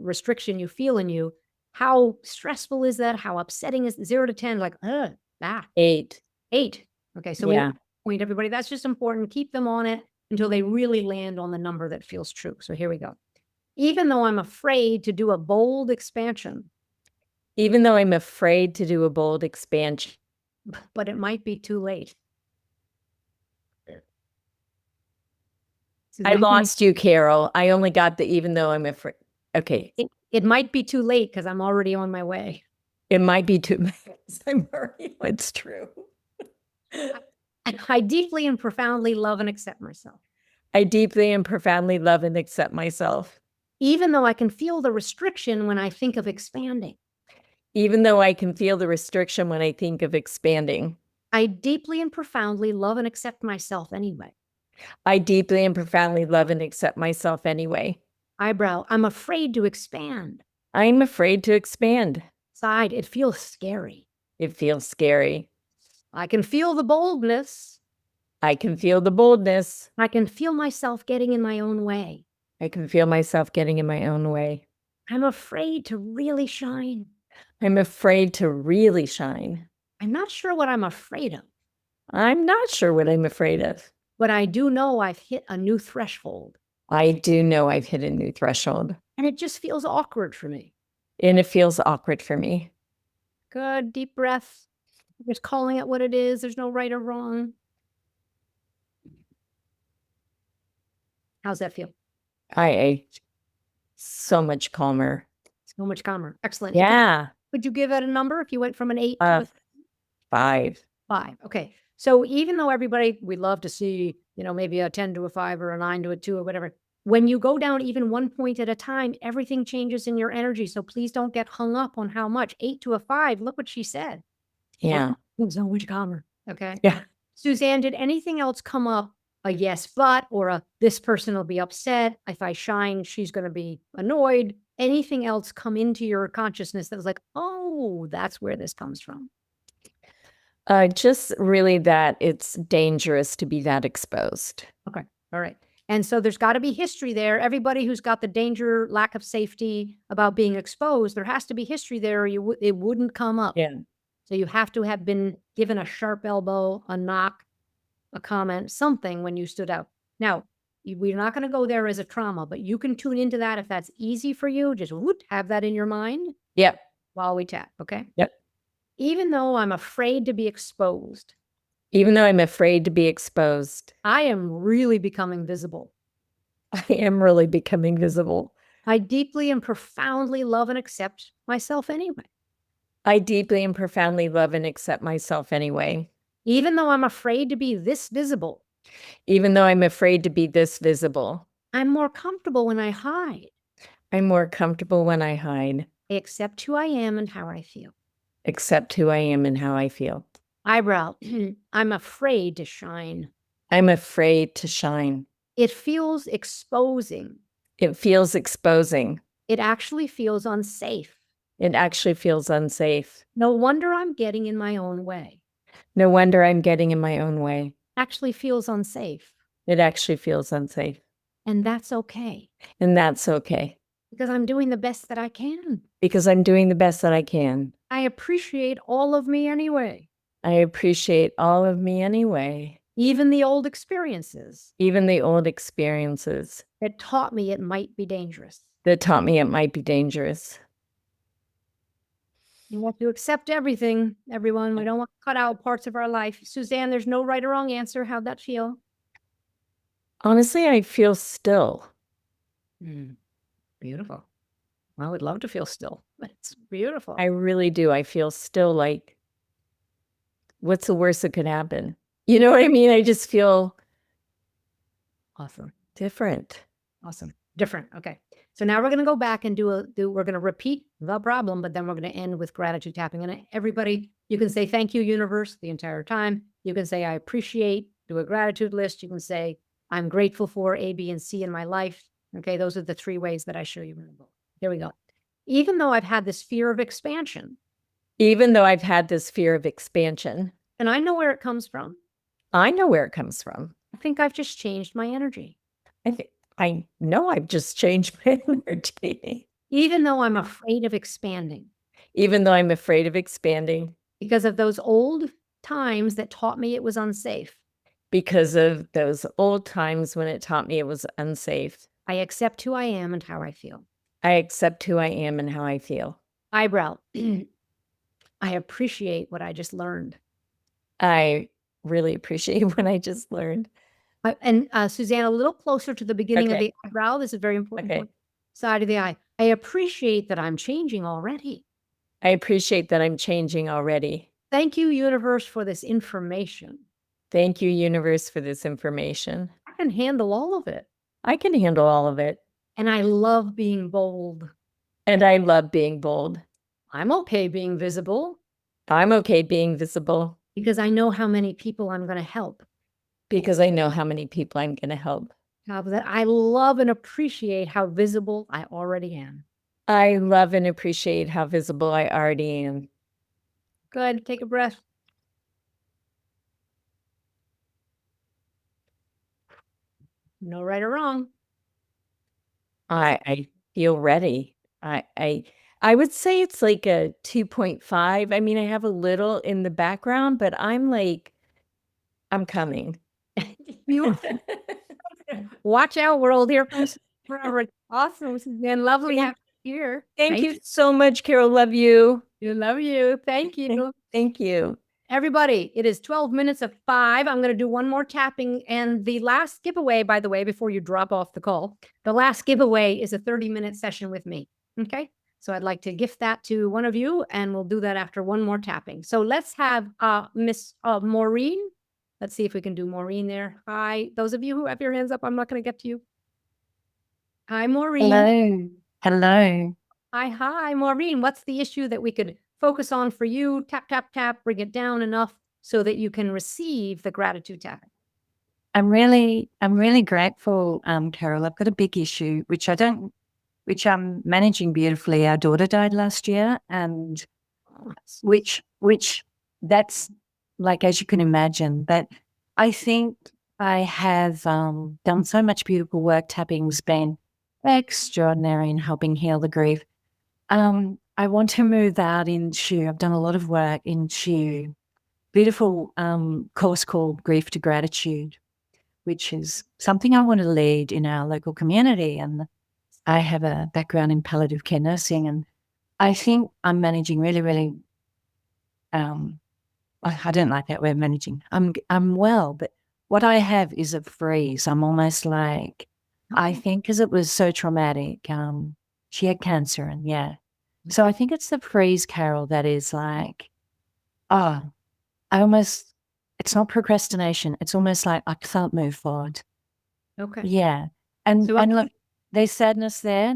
restriction you feel in you, how stressful is that? How upsetting is 0 to 10? Like, 8. 8. Okay. So Yeah. point everybody, that's just important. Keep them on it until they really land on the number that feels true. So here we go. Even though I'm afraid to do a bold expansion, Even though I'm afraid to do a bold expansion, but it might be too late. I Suzanne, lost you, Carol. I only got the even though I'm afraid. Okay. it might be too late because I'm already on my way. It might be too much. I'm worried. It's true. I deeply and profoundly love and accept myself. I deeply and profoundly love and accept myself. Even though I can feel the restriction when I think of expanding. Even though I can feel the restriction when I think of expanding. I deeply and profoundly love and accept myself anyway. I deeply and profoundly love and accept myself anyway. Eyebrow, I'm afraid to expand. I'm afraid to expand. Side, it feels scary. It feels scary. I can feel the boldness. I can feel the boldness. I can feel myself getting in my own way. I can feel myself getting in my own way. I'm afraid to really shine. I'm afraid to really shine. I'm not sure what I'm afraid of, I'm not sure what I'm afraid of. but I do know I've hit a new threshold. I do know I've hit a new threshold. And it just feels awkward for me. And it feels awkward for me. Good, deep breath. Just calling it what it is. There's no right or wrong. How's that feel? I so much calmer. So much calmer. Excellent. Yeah. Would you give it a number if you went from an 8 to a 5. 5? Okay. So even though everybody, we love to see, maybe a 10 to a 5 or a 9 to a 2 or whatever, when you go down even 1 point at a time, everything changes in your energy. So please don't get hung up on how much. 8 to a 5, look what she said. Yeah. So much calmer. Okay. Yeah. Suzanne, did anything else come up? A yes, but, or a this person will be upset. If I shine, she's going to be annoyed. Anything else come into your consciousness that was like, oh, that's where this comes from? Just really that it's dangerous to be that exposed. Okay. All right. And so there's got to be history there. Everybody who's got the danger, lack of safety about being exposed, there has to be history there or it wouldn't come up. Yeah. So you have to have been given a sharp elbow, a knock, a comment, something when you stood out. Now, we're not going to go there as a trauma, but you can tune into that if that's easy for you. Just have that in your mind Yep. while we tap. Okay. Yep. Even though I'm afraid to be exposed, Even though I'm afraid to be exposed, I am really becoming visible. I am really becoming visible. I deeply and profoundly love and accept myself anyway. I deeply and profoundly love and accept myself anyway. Even though I'm afraid to be this visible, Even though I'm afraid to be this visible, I'm more comfortable when I hide. I'm more comfortable when I hide, I accept who I am and how I feel. accept who I am and how I feel. Eyebrow, I'm afraid to shine. I'm afraid to shine. It feels exposing. It feels exposing. It actually feels unsafe. It actually feels unsafe. No wonder I'm getting in my own way. No wonder I'm getting in my own way. Actually feels unsafe. It actually feels unsafe. And that's okay And that's okay because I'm doing the best that I can. because I'm doing the best that I can. I appreciate all of me anyway, I appreciate all of me anyway, even the old experiences even the old experiences that taught me it might be dangerous. that taught me it might be dangerous. You have to accept everything, everyone. We don't want to cut out parts of our life. Suzanne, there's no right or wrong answer. How'd that feel? Honestly, I feel still. Beautiful. I would love to feel still. It's beautiful. I really do. I feel still like, what's the worst that could happen? You know what I mean? I just feel Awesome. different. Awesome. Different. Okay. So now we're going to go back and we're going to repeat the problem, but then we're going to end with gratitude tapping. And everybody, you can say, thank you, universe, the entire time. You can say, I appreciate, do a gratitude list. You can say, I'm grateful for A, B, and C in my life. Okay. Those are the 3 ways that I show you in the book. Here we go. Even though I've had this fear of expansion, Even though I've had this fear of expansion, and I know where it comes from, I know where it comes from. I think I've just changed my energy. I know I've just changed my energy. Even though I'm afraid of expanding Even though I'm afraid of expanding because of those old times that taught me it was unsafe. because of those old times when it taught me it was unsafe. I accept who I am and how I feel. I accept who I am and how I feel. Eyebrow. I appreciate what I just learned. I really appreciate what I just learned. And Suzanne, a little closer to the beginning of Okay. the eyebrow. This is very important. Okay. Point. Side of the eye. I appreciate that I'm changing already. I appreciate that I'm changing already. Thank you, universe, for this information. Thank you, universe, for this information. I can handle all of it. I can handle all of it. And I love being bold. And I love being bold. I'm okay being visible I'm okay being visible because I know how many people I'm going to help. because I know how many people I'm going to help. That I love and appreciate how visible I already am. I love and appreciate how visible I already am. Good. Take a breath. No right or wrong. I feel ready. I would say it's like a 2.5. I mean, I have a little in the background, but I'm coming. You watch out, world here forever. Awesome, Suzanne. Lovely Yeah. having you here. Thank you so much, Carol. Love you. You love you. Thank you. Thank you. Everybody, it is 12 minutes of 5. I'm going to do one more tapping. And the last giveaway, by the way, before you drop off the call, the last giveaway is a 30-minute session with me. Okay. So I'd like to gift that to one of you, and we'll do that after one more tapping. So let's have Miss Maureen. Let's see if we can do Maureen there. Hi. Those of you who have your hands up, I'm not going to get to you. Hi, Maureen. Hello. Hello. Hi, Maureen. What's the issue that we could focus on for you? Tap, tap, tap, bring it down enough so that you can receive the gratitude tapping. I'm really grateful, Carol. I've got a big issue, which I'm managing beautifully. Our daughter died last year, and which that's like, as you can imagine, but I think I have done so much beautiful work. Tapping's been extraordinary in helping heal the grief. I want to move out into, I've done a lot of work into beautiful course called Grief to Gratitude, which is something I want to lead in our local community. And I have a background in palliative care nursing, and I think I'm managing really, really. I don't like that word managing. I'm well, but what I have is a freeze. I'm almost like, I think because it was so traumatic. She had cancer, and yeah. So I think it's the freeze, Carol, that is like, oh, it's not procrastination. It's almost like I can't move forward. Okay. Yeah. And So and look, there's sadness there,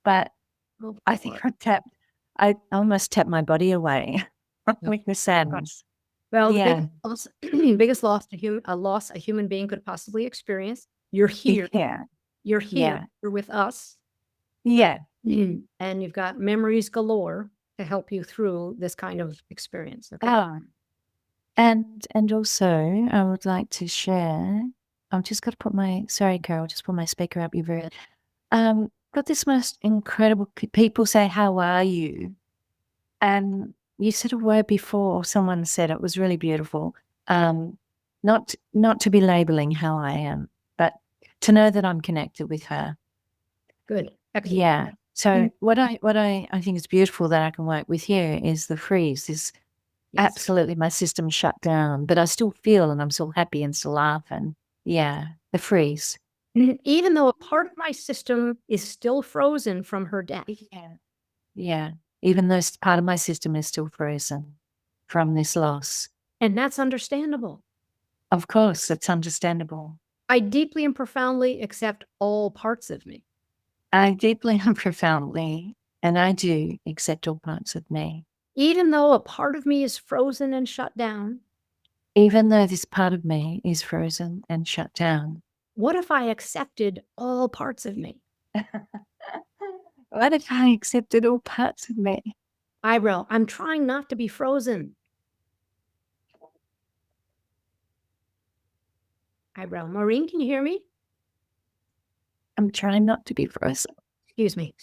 but I think I almost tapped my body away with the sadness. Well, Yeah. biggest loss a human being could possibly experience. You're here. Yeah. You're here. Yeah. You're with us. Yeah. And you've got memories galore to help you through this kind of experience. Okay. And also I would like to share. I've just got to put sorry, Carol, just put my speaker up. You're very got this most incredible people say, "How are you?" And you said a word before, someone said it was really beautiful. Not to be labeling how I am, but to know that I'm connected with her. Good. Excellent. Yeah. So what I think is beautiful that I can work with here is the freeze. Is absolutely my system shut down, but I still feel and I'm still happy and still laugh, and yeah, the freeze. Even though a part of my system is still frozen from her death. Yeah. Even though part of my system is still frozen from this loss. And that's understandable. Of course, it's understandable. I deeply and profoundly accept all parts of me. I deeply and profoundly, and I do accept all parts of me. Even though a part of me is frozen and shut down. Even though this part of me is frozen and shut down. What if I accepted all parts of me? What if I accepted all parts of me? Eyebrow, I'm trying not to be frozen. Eyebrow, Maureen, can you hear me? I'm trying not to be frozen. Excuse me.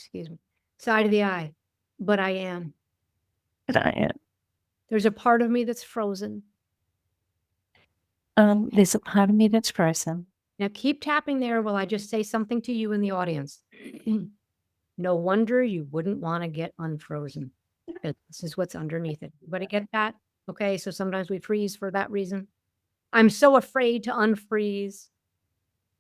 Side of the eye, but I am. But I am. There's a part of me that's frozen. There's a part of me that's frozen. Now keep tapping there while I just say something to you in the audience. No wonder you wouldn't want to get unfrozen. This is what's underneath it. Everybody get that? Okay, so sometimes we freeze for that reason. I'm so afraid to unfreeze.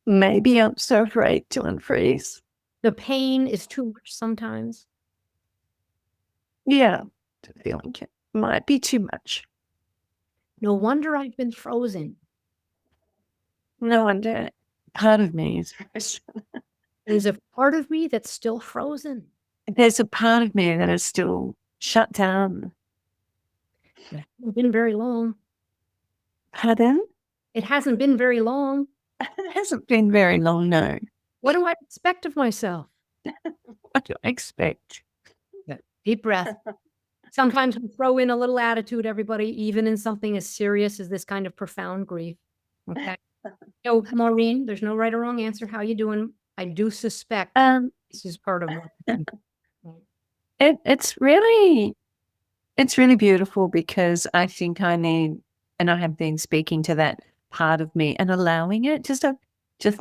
Maybe I'm so afraid to unfreeze. The pain is too much sometimes. Yeah, the feeling might be too much. No wonder I've been frozen. No wonder part of me is frozen. There's a part of me that's still frozen. There's a part of me that is still shut down. It hasn't been very long. Pardon? It hasn't been very long. It hasn't been very long, no. What do I expect of myself? What do I expect? Deep breath. Sometimes we throw in a little attitude, everybody, even in something as serious as this kind of profound grief. Okay. So, Maureen, there's no right or wrong answer. How you doing? I do suspect this is part of it's really beautiful, because I think I need, and I have been speaking to that part of me and allowing it, just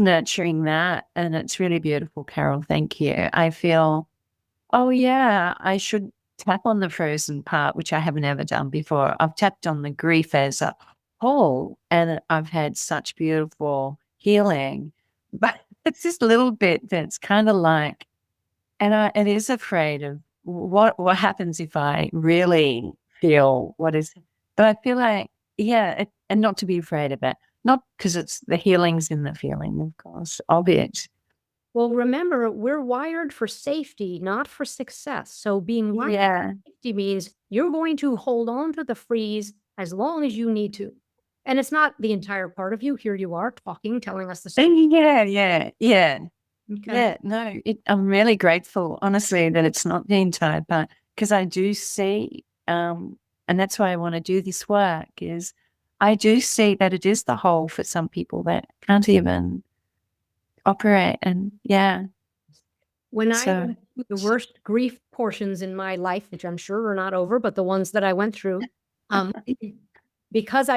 nurturing that. And it's really beautiful, Carol. Thank you. I feel, oh yeah, I should tap on the frozen part, which I haven't ever done before. I've tapped on the grief as a whole, and I've had such beautiful healing. But it's this little bit that's kind of like, and it is afraid of what happens if I really feel what is. But I feel like, yeah, and not to be afraid of it. Not because it's the healing's in the feeling, of course, of it. Well, remember, we're wired for safety, not for success. So being wired for safety means you're going to hold on to the freeze as long as you need to. And it's not the entire part of you. Here you are talking, telling us the story. Yeah. Okay. Yeah, no, I'm really grateful, honestly, that it's not the entire part, because I do see, and that's why I want to do this work, is I do see that it is the whole for some people that can't even operate. And yeah. When I went through the worst grief portions in my life, which I'm sure are not over, but the ones that I went through, because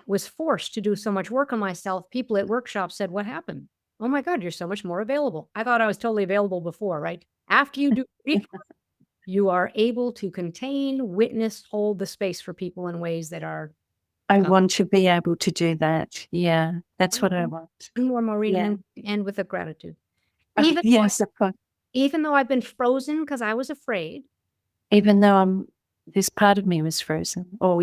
was forced to do so much work on myself, people at workshops said, what happened? Oh my God, you're so much more available. I thought I was totally available before, right? After you do grief work, you are able to contain, witness, hold the space for people in ways that are I want to be able to do that. Yeah, that's what I want. more Maureen, Yeah. and with a gratitude. Yes, of course. Even though I've been frozen because I was afraid, Even though this part of me was frozen, or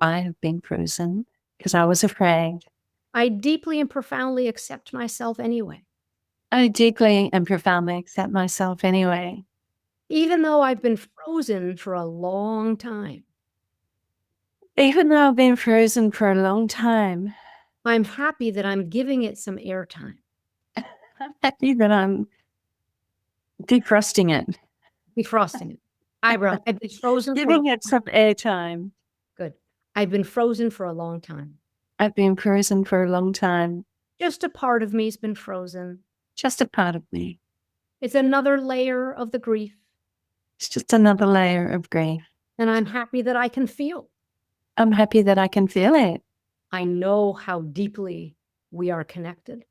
I have been frozen because I was afraid. I deeply and profoundly accept myself anyway. I deeply and profoundly accept myself anyway. Even though I've been frozen for a long time, Even though I've been frozen for a long time, I'm happy that I'm giving it some airtime. I'm happy that I'm defrosting it, Defrosting it. I've been frozen giving it some airtime. Good. I've been frozen for a long time. I've been frozen for a long time. Just a part of me's been frozen. Just a part of me. It's another layer of the grief. It's just another layer of grief. And I'm happy that I can feel. I'm happy that I can feel it. I know how deeply we are connected.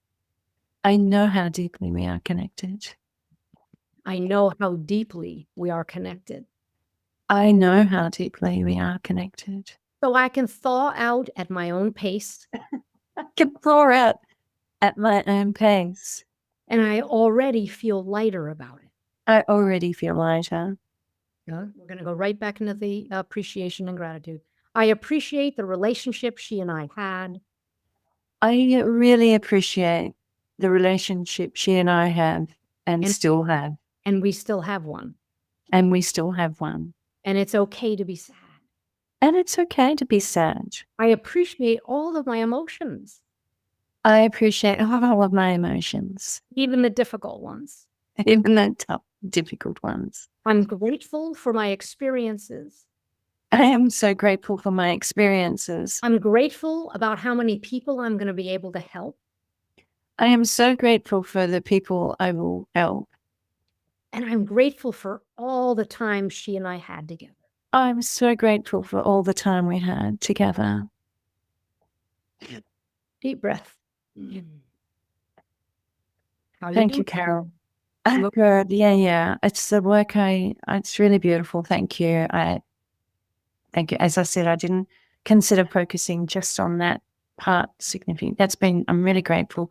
I know how deeply we are connected. I know how deeply we are connected. I know how deeply we are connected. So I can thaw out at my own pace. I can thaw out at my own pace. And I already feel lighter about it. I already feel lighter. Yeah, we're going to go right back into the appreciation and gratitude. I appreciate the relationship she and I had. I really appreciate the relationship she and I have and still have. And we still have one. And we still have one. And it's okay to be sad. And it's okay to be sad. I appreciate all of my emotions. I appreciate all of my emotions. Even the difficult ones. Even the tough, difficult ones. I'm grateful for my experiences. I am so grateful for my experiences. I'm grateful about how many people I'm going to be able to help. I am so grateful for the people I will help. And I'm grateful for all the time she and I had together. I'm so grateful for all the time we had together. Deep breath. Thank you, Carol. I'm good. Yeah. It's the work it's really beautiful. Thank you. Thank you. As I said, I didn't consider focusing just on that part significant. I'm really grateful.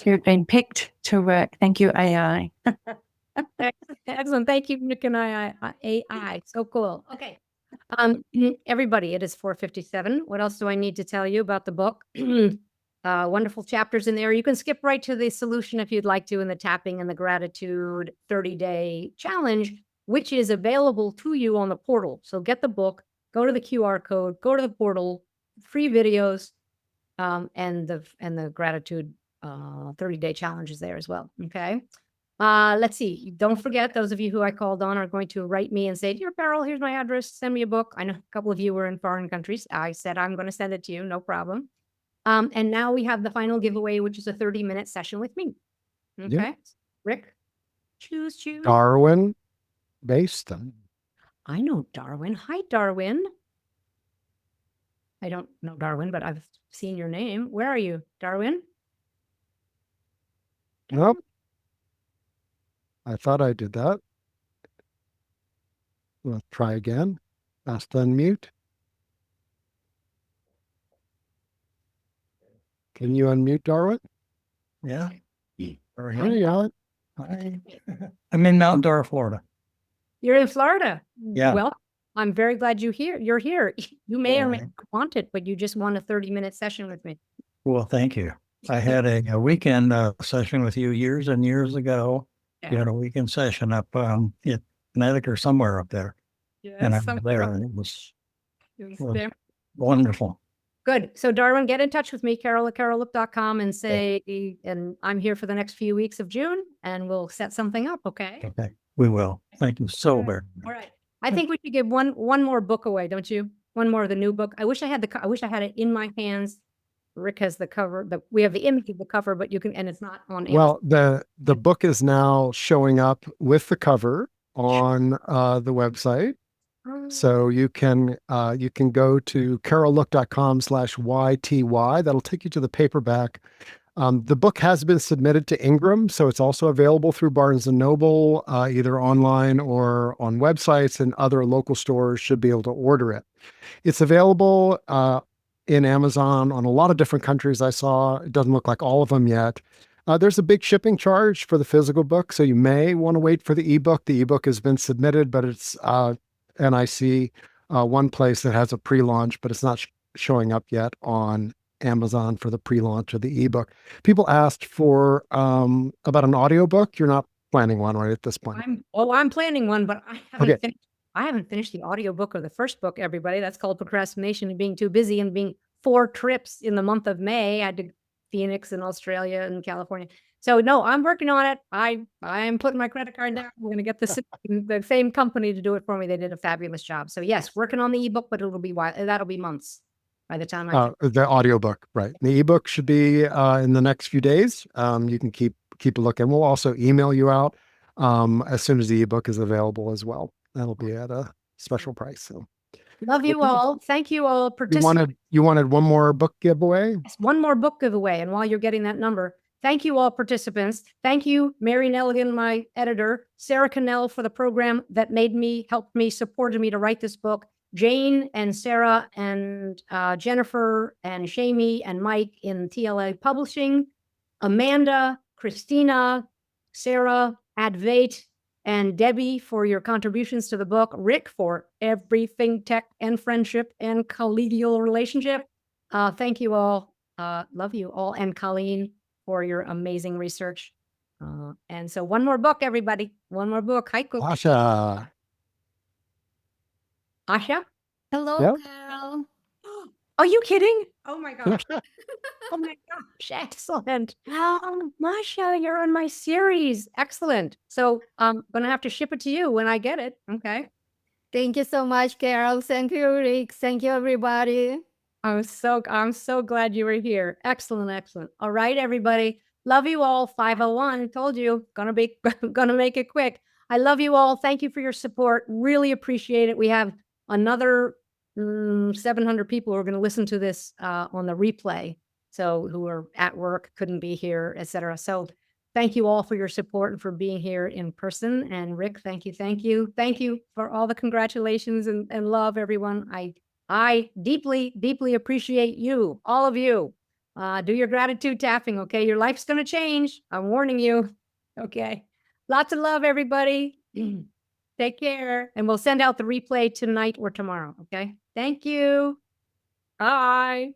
You've been picked to work. Thank you, AI. Excellent. Thank you, Nick and AI. So cool. Okay. Everybody, it is 4:57. What else do I need to tell you about the book? Wonderful chapters in there. You can skip right to the solution if you'd like to in the tapping and the gratitude 30-day challenge, which is available to you on the portal. So get the book, go to the QR code, go to the portal, free videos, and the gratitude 30-day challenge is there as well. Okay. Let's see. Don't forget, those of you who I called on are going to write me and say, dear Carol, here's my address. Send me a book. I know a couple of you were in foreign countries. I said, I'm going to send it to you. No problem. And now we have the final giveaway, which is a 30-minute session with me. Okay. Yeah. Rick, choose. Darwin Baston. I know Darwin. Hi, Darwin. I don't know Darwin, but I've seen your name. Where are you, Darwin? Nope. I thought I did that. We'll try again. Ask to unmute. Can you unmute, Darwin? Yeah. There you are. I'm in Mount Dora, Florida. You're in Florida. Yeah. Well, I'm very glad you're here. You may or may Right. not want it, but you just want a 30-minute session with me. Well, thank you. I had a weekend session with you years and years ago. You had a weekend session up in Connecticut or somewhere up there. Yes, And I'm there. And it was there. wonderful. Good. So Darwin, get in touch with me, carol@carollook.com, and say, and I'm here for the next few weeks of June, and we'll set something up. Okay. Okay. We will. Thank you so very much. All right. I think we should give one more book away, don't you? One more of the new book. I wish I had it in my hands. Rick has the cover, we have the image of the cover, but you can, and it's not on. Well, the book is now showing up with the cover on the website. So you can go to carollook.com/YTY. That'll take you to the paperback. The book has been submitted to Ingram, so it's also available through Barnes and Noble, either online or on websites, and other local stores should be able to order it. It's available in Amazon on a lot of different countries I saw. It doesn't look like all of them yet. There's a big shipping charge for the physical book, so you may want to wait for the ebook. The ebook has been submitted, but it's and I see one place that has a pre-launch, but it's not showing up yet on Amazon for the pre-launch of the ebook. People asked for about an audiobook. You're not planning one right at this point. I'm planning one, but I haven't Okay. finished. I haven't finished the audiobook or the first book, everybody. That's called Procrastination and Being Too Busy, and being 4 trips in the month of May. I did Phoenix and Australia and California. So no, I'm working on it. I am putting my credit card down. We're gonna get the same company to do it for me. They did a fabulous job. So yes, working on the ebook, but that'll be months by the time I The audiobook, right? The ebook should be in the next few days. You can keep a look, and we'll also email you out as soon as the ebook is available as well. That'll be at a special price. So love you all. Thank you all. you wanted one more book giveaway? Yes, one more book giveaway. And while you're getting that number, thank you all participants. Thank you, Mary Nelligan, my editor, Sarah Cannell for the program that helped me, supported me to write this book, Jane and Sarah and Jennifer and Shamie and Mike in TLA Publishing, Amanda, Christina, Sarah, Advait, and Debbie for your contributions to the book, Rick for everything tech and friendship and collegial relationship. Thank you all. Love you all. And Colleen for your amazing research. And so one more book, everybody. One more book. Hi, Cook. Asha. Asha? Hello, Yep. Carol. Are you kidding? Oh my gosh. Oh my gosh. Excellent. Masha, you're on my series. Excellent. So I'm going to have to ship it to you when I get it. Okay. Thank you so much, Carol. Thank you, Rick. Thank you, everybody. I'm so glad you were here. Excellent, excellent. All right, everybody. Love you all. 501. Told you, gonna make it quick. I love you all. Thank you for your support. Really appreciate it. We have another 700 people who are going to listen to this on the replay. So who are at work, couldn't be here, etc. So thank you all for your support and for being here in person. And Rick, thank you. Thank you for all the congratulations and love, everyone. I deeply, deeply appreciate you, all of you. Do your gratitude tapping, okay? Your life's going to change. I'm warning you. Okay. Lots of love, everybody. Take care. And we'll send out the replay tonight or tomorrow, okay? Thank you. Bye.